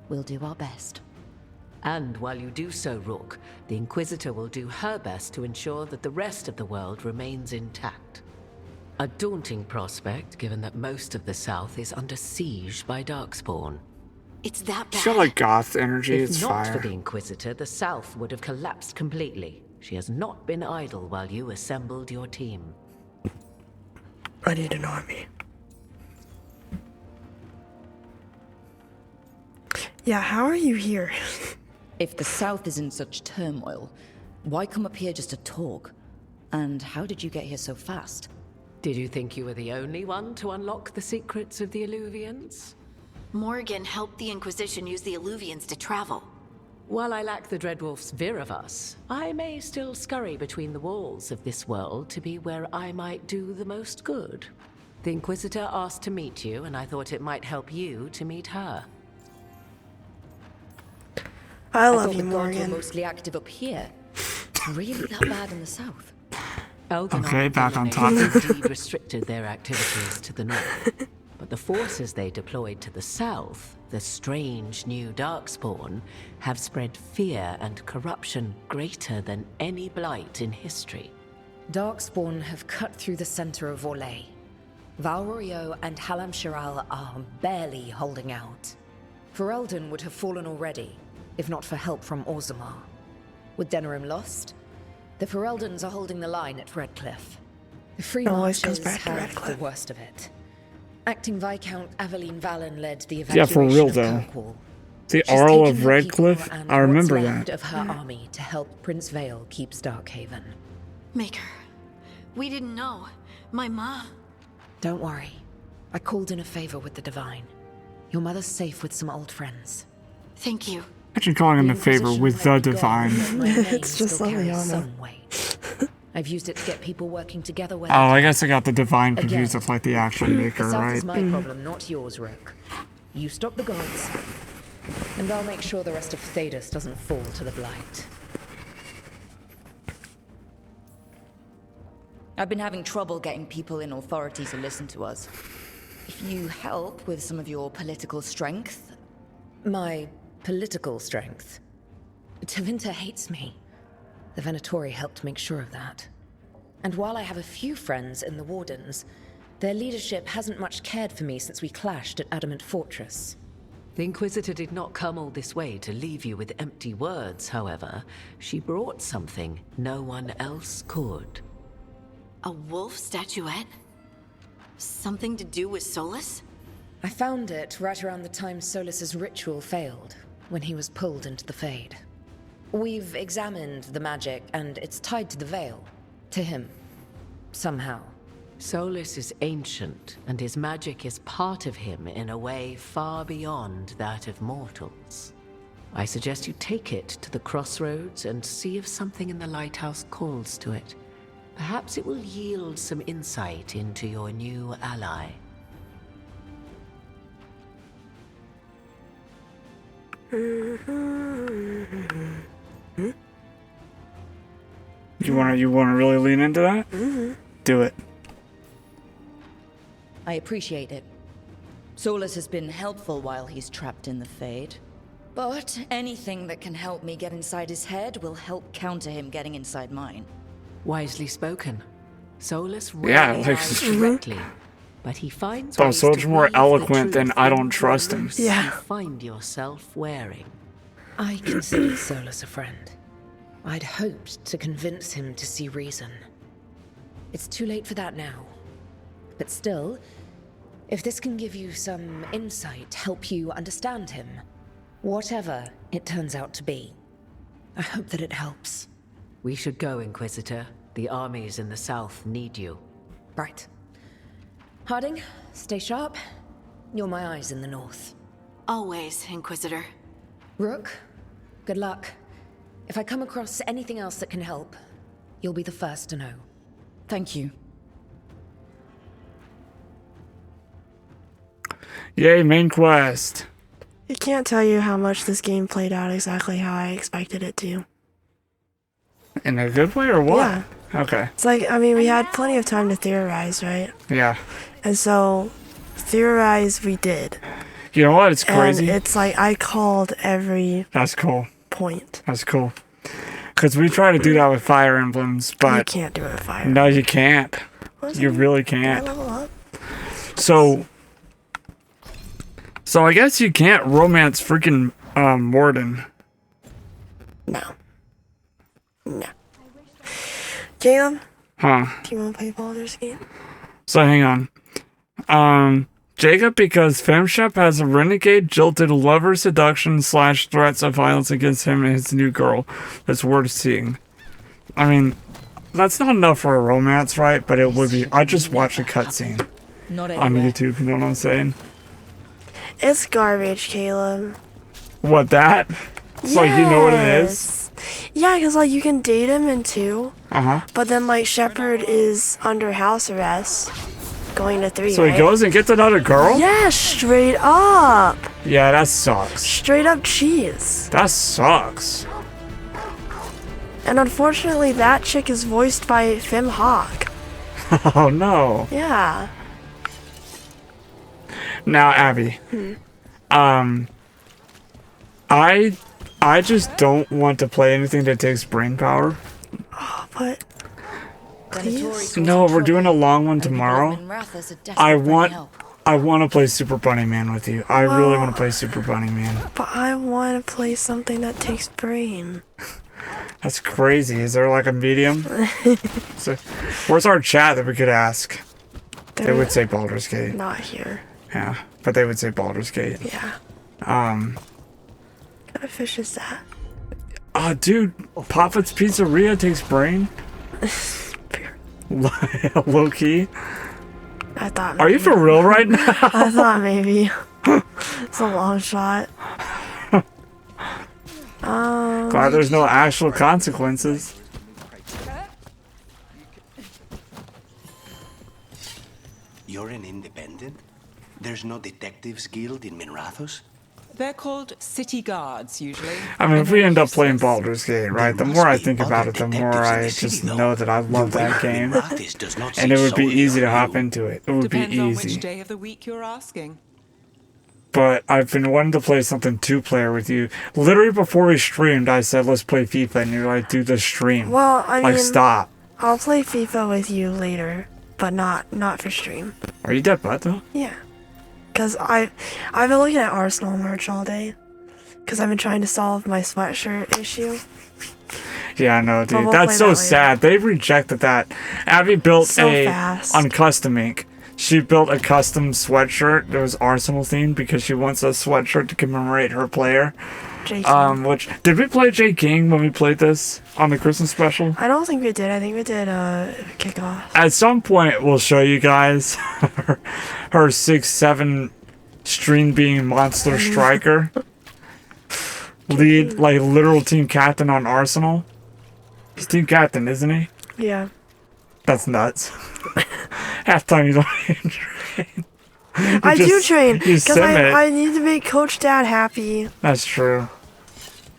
We'll do our best. And while you do so, Rook, the Inquisitor will do her best to ensure that the rest of the world remains intact. A daunting prospect, given that most of the South is under siege by Darkspawn. It's that She's got like goth energy, If it's not fire. for the Inquisitor, the South would have collapsed completely. She has not been idle while you assembled your team. I need an army. Yeah, how are you here? If the South is in such turmoil, why come up here just to talk? And how did you get here so fast? Did you think you were the only one to unlock the secrets of the Illuvians? Morgan helped the Inquisition use the Illuvians to travel. While I lack the Dreadwolf's Viravus, I may still scurry between the walls of this world to be where I might do the most good. The Inquisitor asked to meet you, and I thought it might help you to meet her. I love thought you, the gods Morgan. were mostly active up here. Really that bad in the South? Elganon Okay, and back on Gillenane topic. indeed restricted their activities to the north. But the forces they deployed to the south, the strange new Darkspawn, have spread fear and corruption greater than any blight in history. Darkspawn have cut through the center of Orlais. Valrorio and Halam Shiral are barely holding out. Ferelden would have fallen already, if not for help from Orzammar. With Denerim lost, the Fereldans are holding the line at Redcliffe. The Free It always Marches comes back to have Redcliffe. the worst of it. Acting Viscount Aveline Valen led the Yeah, evacuation for real of though. Kirkwall. The She's Earl taking of her Redcliffe, people and I remember what's left that. of her army to help Prince Vale keep Starkhaven. Maker, we didn't know. My mom. Don't worry. I called in a favor with the Divine. Your mother's safe with some old friends. Thank you. Imagine calling him The a favor Inquisition with the might be gone, Divine. but my name It's just still carries Liliana. some weight. I've used it to get people working together where Oh, I guess I got the Divine confused Again. with like the action the maker, South right? is my problem, not yours, Rook. You stop the gods, and I'll make sure the rest of Thedas doesn't fall to the blight. I've been having trouble getting people in authority to listen to us. If you help with some of your political strength... My political strength. Tevinter hates me. The Venatori helped make sure of that. And while I have a few friends in the Wardens, their leadership hasn't much cared for me since we clashed at Adamant Fortress. The Inquisitor did not come all this way to leave you with empty words, however. She brought something no one else could. A wolf statuette? Something to do with Solus? I found it right around the time Solus's ritual failed, when he was pulled into the Fade. We've examined the magic, and it's tied to the Veil. To him. Somehow. Solus is ancient, and his magic is part of him in a way far beyond that of mortals. I suggest you take it to the crossroads and see if something in the lighthouse calls to it. Perhaps it will yield some insight into your new ally. You wanna really lean into that? Do it. I appreciate it. Solus has been helpful while he's trapped in the Fade. But anything that can help me get inside his head will help counter him getting inside mine. Wisely spoken. Solus Yeah, rarely like- lies directly, but he finds So ways much to more weave the eloquent than truth I in don't trust him. words Yeah. you find yourself wearing. I considered Solus a friend. I'd hoped to convince him to see reason. It's too late for that now. But still, if this can give you some insight, help you understand him, whatever it turns out to be, I hope that it helps. We should go, Inquisitor. The armies in the south need you. Right. Harding, stay sharp. You're my eyes in the north. Always, Inquisitor. Rook, good luck. If I come across anything else that can help, you'll be the first to know. Thank you. Yay, main quest. I can't tell you how much this game played out exactly how I expected it to. In a good way or what? Yeah. Okay. It's like, I mean, we had plenty of time to theorize, right? Yeah. And so, theorize we did. You know what? It's crazy. And it's like, I called every That's cool. point. That's cool. Because we try to do that with Fire Emblems, but... You can't do it with Fire. No, you can't. What? You really Did I can't. level up? So I guess you can't romance freaking Morden. No. No. Caleb, Huh. do you want to play Baldur's Gate? So hang on. Jacob, because Femshep has a renegade jilted lover seduction / threats of violence against him and his new girl. That's worth seeing. I mean, that's not enough for a romance, right? But it would be. I just watched a cutscene Not on anywhere. YouTube. You know what I'm saying? It's garbage, Caleb. What, that? It's like, you know what it is? Yeah, because, like, you can date him in 2, Uh-huh. but then, like, Shepard is under house arrest, going to 3, So right? he goes and gets another girl? Yeah, straight up. Yeah, that sucks. Straight up cheese. That sucks. And unfortunately, that chick is voiced by Fem Hawk. Oh, no. Yeah. Now, Abby. I just don't want to play anything that takes brain power. Oh, but... Please? No, we're doing a long one tomorrow. I want to play Super Bunny Man with you. I really want to play Super Bunny Man. But I want to play something that takes brain. That's crazy. Is there like a medium? So, where's our chat that we could ask? They would say Baldur's Gate. Not here. Yeah, but they would say Baldur's Gate. Yeah. Um. What kind of fish is that? Oh, dude, Papa's Pizzeria takes brain. Low key. I thought. Are you for real right now? I thought maybe. It's a long shot. Glad there's no actual consequences. You're an independent? There's no detectives guild in Minrathos? They're called city guards, usually. I mean, if we end up playing Baldur's Gate, right, the more I think about it, the more I just know that I love that game. And it would be easy to hop into it. It would be Depends on which easy. day of the week you're asking. But I've been wanting to play something two-player with you. Literally before we streamed, I said, let's play FIFA, and you're like, dude, let's stream. Well, I mean, like, stop. I'll play FIFA with you later, but not for stream. Are you dead butt, though? Yeah. Because I've been looking at Arsenal merch all day. Because I've been trying to solve my sweatshirt issue. Yeah, I know, But dude. we'll That's play so that later. sad. They rejected that. Abby built So fast. on Custom Ink. She built a custom sweatshirt that was Arsenal themed because she wants a sweatshirt to commemorate her player. J. King. Which did we play J. King when we played this on the Christmas special? I don't think we did. I think we did kickoff. At some point, we'll show you guys her 6'7" string being monster striker, lead like literal team captain on Arsenal. He's team captain, isn't he? Yeah. That's nuts. Half time you don't even train. I do train. You Because sim it. I need to make Coach Dad happy. That's true.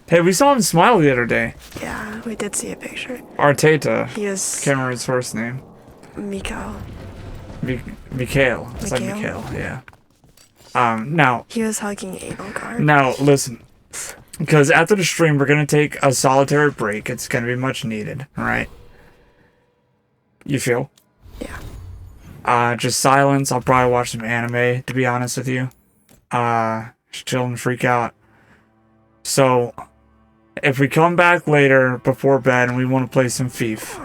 Hey, we saw him smile the other day. Yeah, we did see a picture. Arteta. He is Can't remember his first name. Miko. Mikhail. It's like Mikhail? Mikhail, yeah. Now, He was hugging Edelgard. now listen. Because after the stream, we're going to take a solitary break. It's going to be much needed, alright? You feel? Yeah. Just silence. I'll probably watch some anime, to be honest with you. Just chill and freak out. So, if we come back later before bed and we want to play some Thief,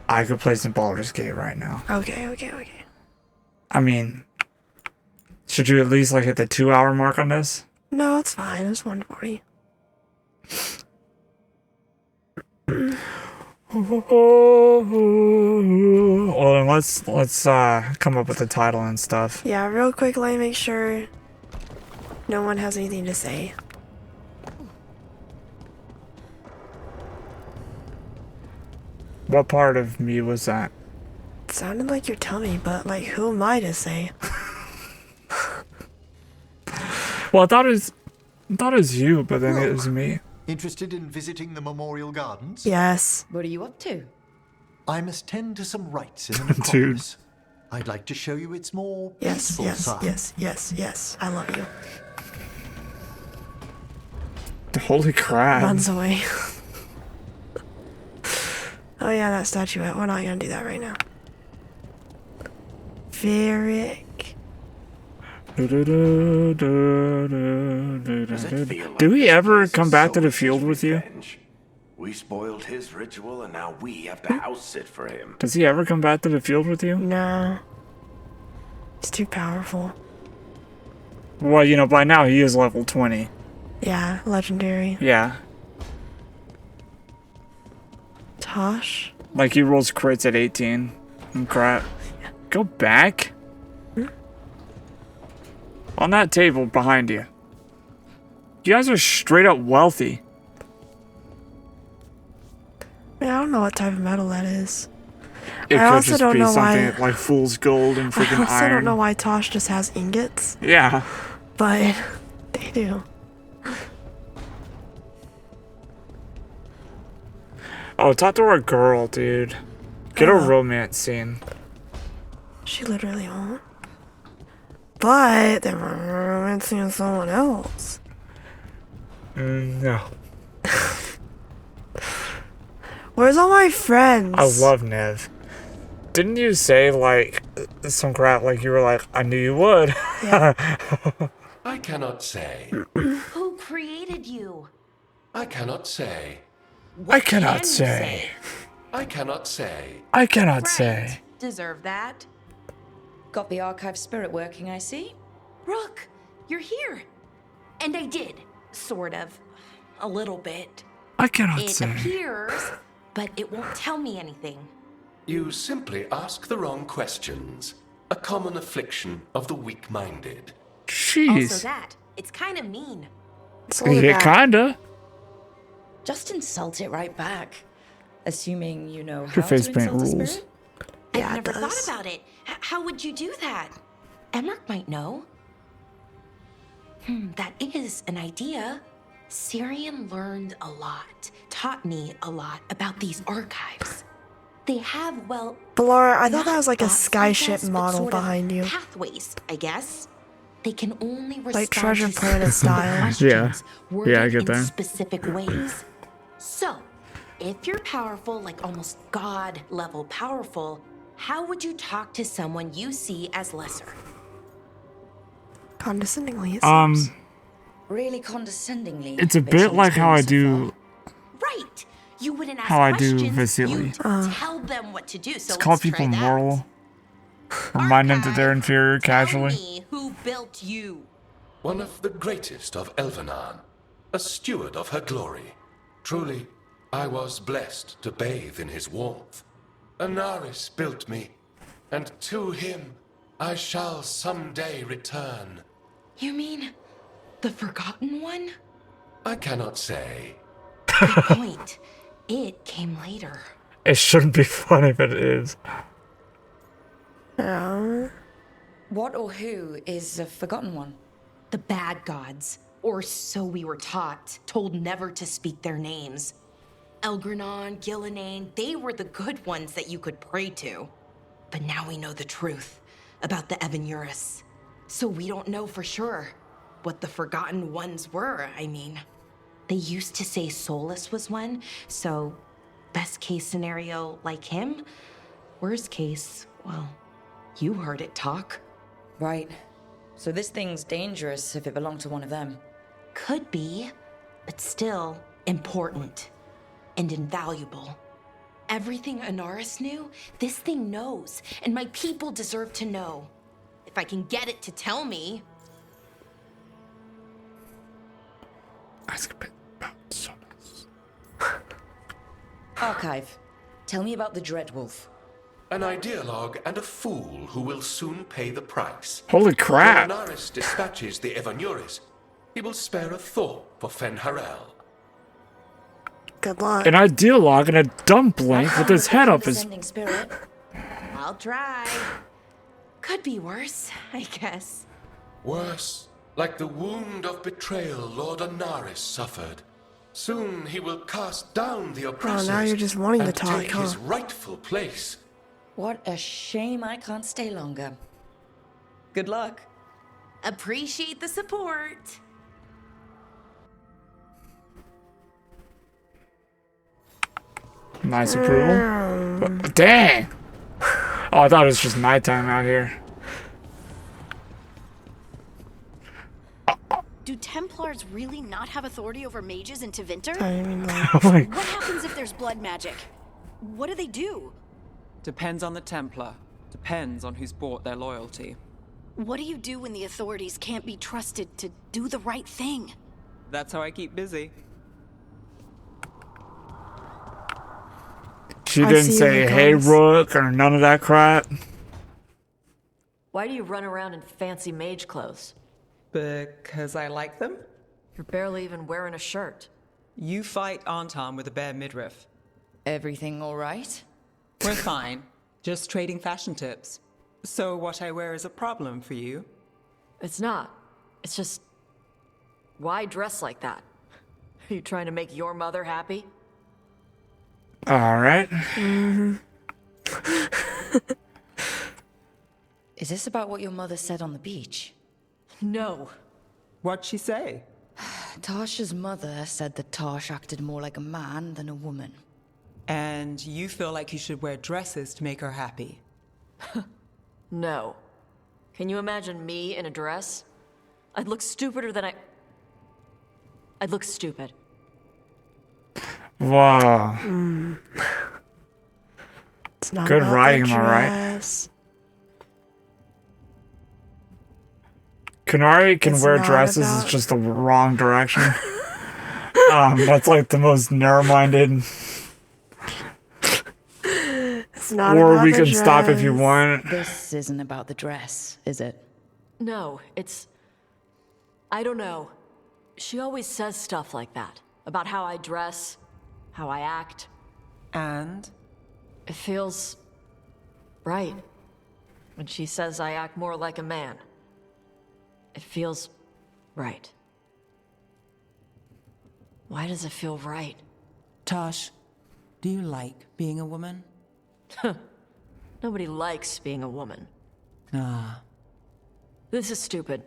I could play some Baldur's Gate right now. Okay. I mean, should you at least like hit the 2-hour mark on this? No, it's fine. It's 1:40. Well, then let's come up with a title and stuff. Yeah, real quick, let me make sure no one has anything to say. What part of me was that? It sounded like your tummy, but like, who am I to say? Well, I thought it was you, but then it was me. Interested in visiting the Memorial Gardens? Yes. What are you up to? I must tend to some rites in the Dude. necropolis. I'd like to show you its more Yes, peaceful side. yes. I love you. Holy crap. Runs away. Oh yeah, that statuette. We're not gonna do that right now. Varric. Do we ever come back to the field with you? We spoiled his ritual and now we have to house sit for him. Does he ever come back to the field with you? No. He's too powerful. Well, you know, by now he is level 20. Yeah, legendary. Yeah. Tosh? Like he rolls crits at 18. And crap. Go back? On that table behind you. You guys are straight up wealthy. I don't know what type of metal that is. It I could also just don't be know something why. like fool's gold and freaking I also iron. don't know why Tosh just has ingots, Yeah. but they do. Oh, talk to our girl, dude. Get a Oh. romance scene. She literally won't. But they were romancing someone else. No. Where's all my friends? I love Nev. Didn't you say, like, some crap, like you were like, I knew you would? I cannot say. Who created you? I cannot say. I cannot say. I cannot say. I cannot say. Deserve that. Got the archive spirit working, I see. Rook, you're here. And I did, sort of. A little bit. I cannot It say. appears, but it won't tell me anything. You simply ask the wrong questions. A common affliction of the weak-minded. Jeez. Also that, it's kind of mean. Yeah, kinda. Just insult it right back. Assuming you know Your how face to paint insult a rules. spirit. Yeah, I've it never does. thought about it. How would you do that? Emmerich might know. That is an idea. Syrian learned a lot, taught me a lot about these archives. They have, well, But Laura, I thought not that was like a bots, I guess, skyship but model sort of behind you. pathways, I guess. They can only respond Like Treasure to Planet specific style. questions, Yeah. worded Yeah, I get in that. specific ways. So, if you're powerful, like almost God level powerful, how would you talk to someone you see as lesser? Condescendingly, it seems. Really condescendingly. It's a based bit on like how I experience so do. Right. You wouldn't ask How I do questions. Vasily. You'd tell them what to do. So Just call let's try people that. moral. Remind them that they're inferior Tell casually. me who built you. One of the greatest of Elvenan. A steward of her glory. Truly, I was blessed to bathe in his warmth. Anaris built me, and to him I shall someday return. You mean the Forgotten One? I cannot say. Good point. It came later. It shouldn't be funny, but it is. Yeah. What or who is the Forgotten One? The bad gods, or so we were taught, told never to speak their names. Elgranon, Gillenane, they were the good ones that you could pray to. But now we know the truth about the Evanuris. So we don't know for sure what the Forgotten Ones were, I mean. They used to say Solus was one, so best case scenario like him. Worst case, well, you heard it talk. Right. So this thing's dangerous if it belonged to one of them. Could be, but still important and invaluable. Everything Anaris knew, this thing knows, and my people deserve to know. If I can get it to tell me. Ask a bit about Solus. Archive. Tell me about the Dreadwolf. An ideologue and a fool who will soon pay the price. Holy crap! When Anaris dispatches the Evanuris, he will spare a thought for Fen'Harel. Good luck. An ideologue and a dumpling with his head up his... Spirit. I'll try. Could be worse, I guess. Worse, like the wound of betrayal Lord Anaris suffered. Soon he will cast down the oppressors now you're just wanting to and talk, take huh? his rightful place. What a shame I can't stay longer. Good luck. Appreciate the support. Nice approval. But, dang! Oh, I thought it was just nighttime out here. Do Templars really not have authority over mages in Tevinter? Like, What happens if there's blood magic? What do they do? Depends on the Templar. Depends on who's bought their loyalty. What do you do when the authorities can't be trusted to do the right thing? That's how I keep busy. she didn't say, hey, Rook, or none of that crap. Why do you run around in fancy mage clothes? Because I like them? You're barely even wearing a shirt. You fight Anton with a bare midriff. Everything all right? We're fine. Just trading fashion tips. So what I wear is a problem for you? It's not. It's just... Why dress like that? Are you trying to make your mother happy? Alright. Is this about what your mother said on the beach? No. What'd she say? Tasha's mother said that Tash acted more like a man than a woman. And you feel like you should wear dresses to make her happy? No. Can you imagine me in a dress? I'd look stupider than I'd look stupid. Wow. It's not good about writing, the am I right? dress. Kanari can It's wear not dresses, about- it's just the wrong direction. That's like the most narrow-minded. It's not Or about we the can stop if you dress. want. This isn't about the dress, is it? No, it's... I don't know. She always says stuff like that. About how I dress, how I act. And? It feels... right. When she says I act more like a man. It feels... right. Why does it feel right? Tosh, do you like being a woman? Nobody likes being a woman. Ah. This is stupid.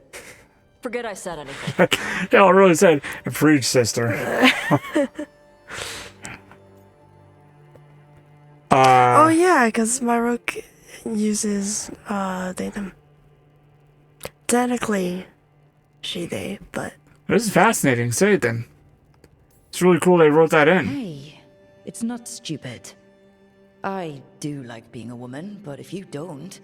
Forget I said anything. Yeah, I really said, preach, sister. Oh yeah, because my rook uses datum. Technically, she/they, but This is fascinating. Say it then. It's really cool they wrote that in. Hey, it's not stupid. I do like being a woman, but if you don't,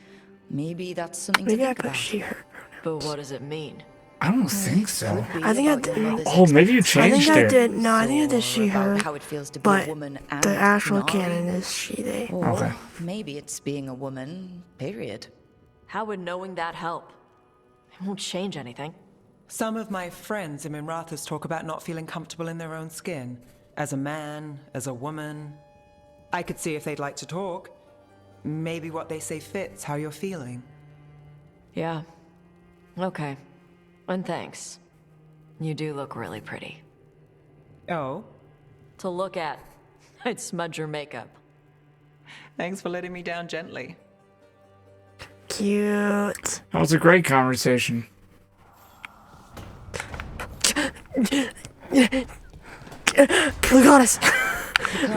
maybe that's something maybe to I think put about. she/her. But what does it mean? I don't think so. I think I did. Oh, maybe you changed I think I it. did. No, I think I did she/her. How it feels to be But a woman and the actual not. canon is she/they. Or Okay. maybe it's being a woman, period. How would knowing that help? It won't change anything. Some of my friends in Minrathas talk about not feeling comfortable in their own skin. As a man, as a woman. I could see if they'd like to talk. Maybe what they say fits how you're feeling. Yeah. Okay. And thanks. You do look really pretty. Oh? To look at. I'd smudge your makeup. Thanks for letting me down gently. Cute. That was a great conversation. Lucanus!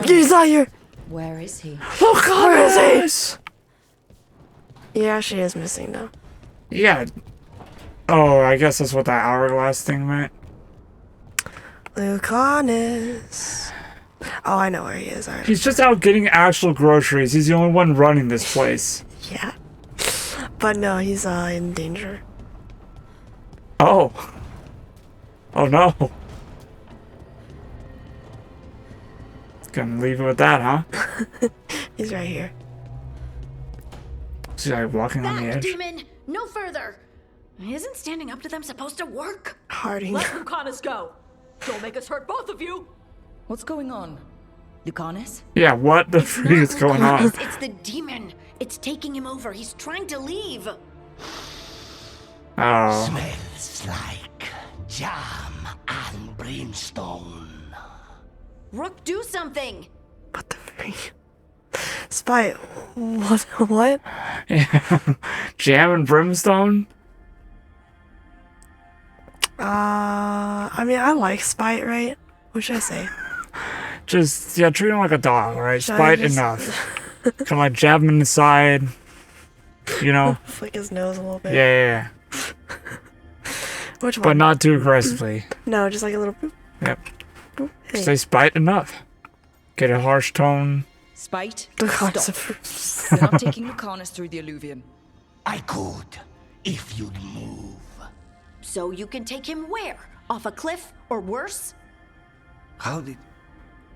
He's not here! Where is he? Where is he? Yeah, she is missing though. Yeah. Oh, I guess that's what that hourglass thing meant. Lucanus. Oh, I know where he is. He's just out getting actual groceries. He's the only one running this place. Yeah. But no, he's in danger. Oh. Oh no. Gonna leave it with that, huh? He's right here. Is he like walking on the edge? Demon! No further! Isn't standing up to them supposed to work? Harding. Let Lucanus go. Don't make us hurt both of you. What's going on? Lucanus? Yeah, what the freak is going on? It's the demon. It's taking him over. He's trying to leave. Oh. Smells like jam and brimstone. Rook, do something. What the freak? Spite. What? Jam and brimstone? I mean, I like Spite, right? What should I say? Just, yeah, treat him like a dog, right? Should I Spite just- enough. Kind of like jab him in the side. You know? Flick his nose a little bit. Yeah. Which one? But not too aggressively. No, just like a little boop. Yep. Boop. Hey. Say spite enough. Get a harsh tone. Spite, Lucanus. stop. You're not taking Lucanus through the alluvion. I could, if you'd move. So you can take him where? Off a cliff or worse? How did...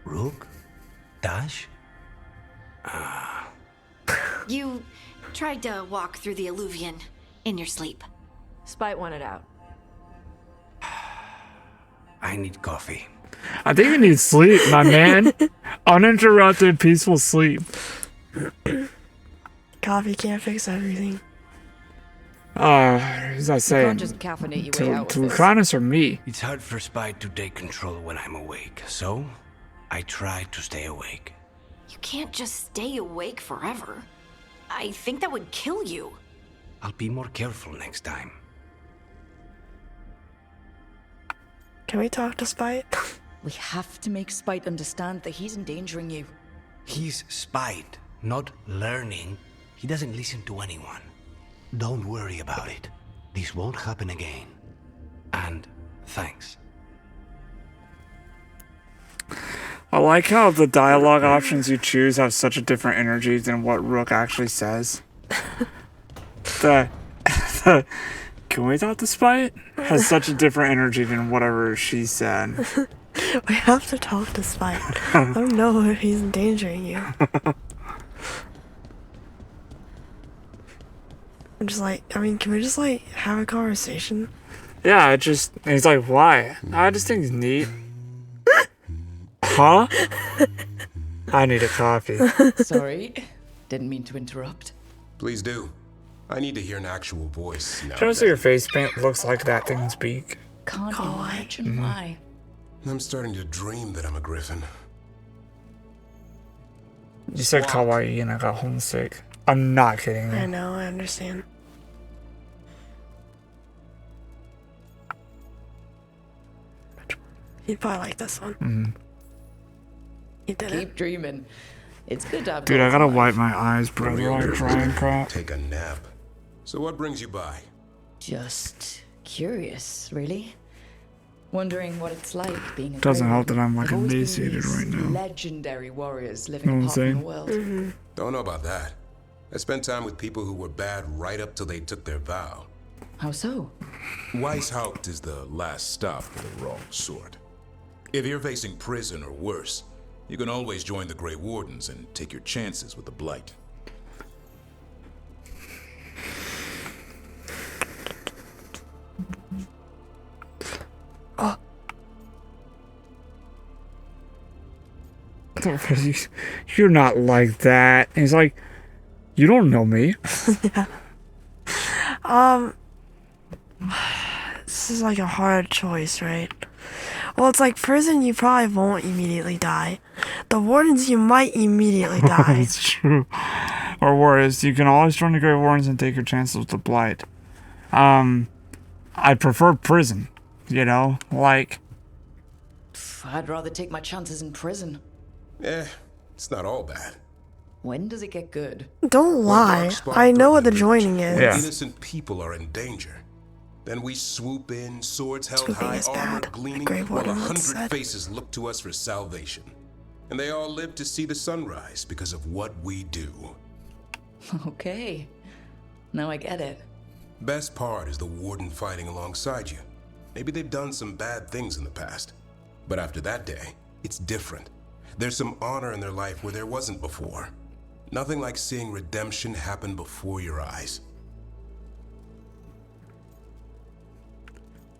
Rook? Dash? You tried to walk through the alluvion in your sleep. Spite wanted out. I need coffee. I think you need sleep, my man. Uninterrupted, peaceful sleep. Coffee can't fix everything. As I say, can't just caffeinate your way out to of this. Lucanus or me? It's hard for Spite to take control when I'm awake, so I try to stay awake. You can't just stay awake forever. I think that would kill you. I'll be more careful next time. Can we talk to Spite? We have to make Spite understand that he's endangering you. He's Spite, not learning. He doesn't listen to anyone. Don't worry about it. This won't happen again. And thanks. I like how the dialogue options you choose have such a different energy than what Rook actually says. the Can we talk to Spite? Has such a different energy than whatever she said. We have to talk to Spite. I don't know if he's endangering you. I'm just like, I mean, can we just like have a conversation? Yeah, he's like, why? I just think it's neat. Huh? I need a coffee. Sorry, didn't mean to interrupt. Please do. I need to hear an actual voice now. Show us what your face paint looks like that thing speak. Can't imagine why. I'm starting to dream that I'm a griffin. You said kawaii and I got homesick. I'm not kidding I you. know, I understand. He'd probably like this one. Mm. He did Keep dreaming. It's good to have Dude, I goals gotta in wipe life. my eyes, bro. Do I cry and crap? Take a nap. So what brings you by? Just curious, really. Wondering what it's like being a Doesn't Grey help that I'm, like, They've always been emaciated these right now. Legendary warriors living Know what I'm apart from saying? the world. Mm-hmm. Don't know about that. I spent time with people who were bad right up till they took their vow. How so? Weishaupt is the last stop for the wrong sort. If you're facing prison or worse, you can always join the Grey Wardens and take your chances with the Blight. Oh. You're not like that. And he's like, you don't know me. This is like a hard choice, right? Well, it's like prison, you probably won't immediately die. The wardens, you might immediately die. It's true. or worse, you can always join the Grey Wardens and take your chances with the Blight. I prefer prison, you know? Like... I'd rather take my chances in prison. It's not all bad. When does it get good? Don't lie. I know what the joining is. When innocent people are in danger, then we swoop in, swords held high, armor gleaming, while 100 faces look to us for salvation. And they all live to see the sunrise because of what we do. Okay. Now I get it. Best part is the warden fighting alongside you. Maybe they've done some bad things in the past. But after that day, it's different. There's some honor in their life where there wasn't before. Nothing like seeing redemption happen before your eyes.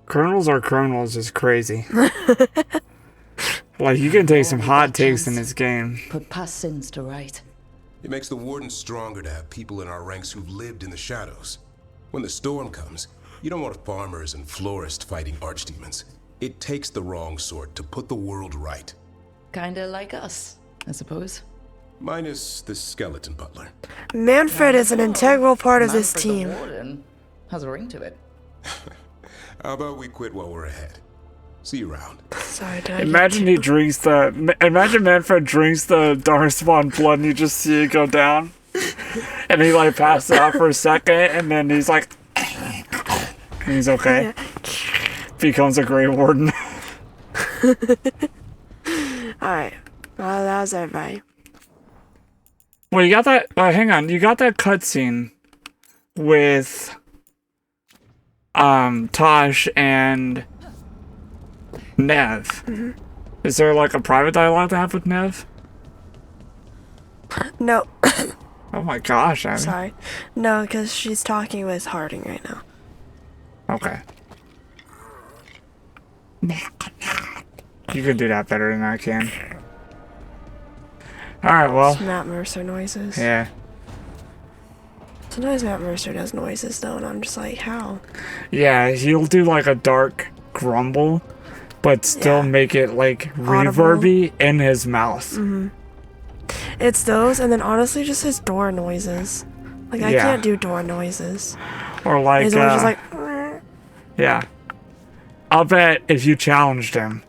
Colonels are criminals is crazy. Like, you can take some hot takes in this game. Put past sins to right. It makes the warden stronger to have people in our ranks who've lived in the shadows. When the storm comes, you don't want farmers and florists fighting archdemons. It takes the wrong sort to put the world right. Kinda like us, I suppose. Minus the skeleton butler. Manfred is an integral part of this Manfred the team. Warden has a ring to it. How about we quit while we're ahead? See you around. Sorry, Imagine he drinks the... Imagine Manfred drinks the Darkspawn blood and you just see it go down. And he, like, passes out for a second, and then he's like... And he's okay. Becomes a Grey Warden. Alright. Well, that was everybody. Well, you got that... hang on. You got that cutscene with... Tosh and... Nev. Mm-hmm. Is there, like, a private dialogue to have with Nev? No. Oh my gosh, Abby. Sorry. No, because she's talking with Harding right now. Okay. You can do that better than I can. Alright, well. It's Matt Mercer noises. Yeah. Sometimes Matt Mercer does noises, though, and I'm just like, how? Yeah, he'll do, like, a dark grumble, but still make it, like, reverby in his mouth. Mm-hmm. It's those, and then honestly just his door noises. Like, I can't do door noises. Or like, he's always just like... Yeah. I'll bet if you challenged him,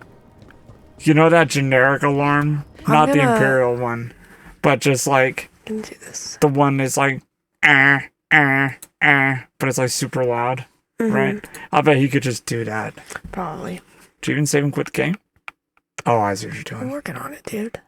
you know that generic alarm? Not the Imperial one, but just like... Can do this. The one that's like... but it's like super loud, right? I'll bet he could just do that. Probably. Did you even save and quit the game? Oh, I see what you're doing. I'm working on it, dude.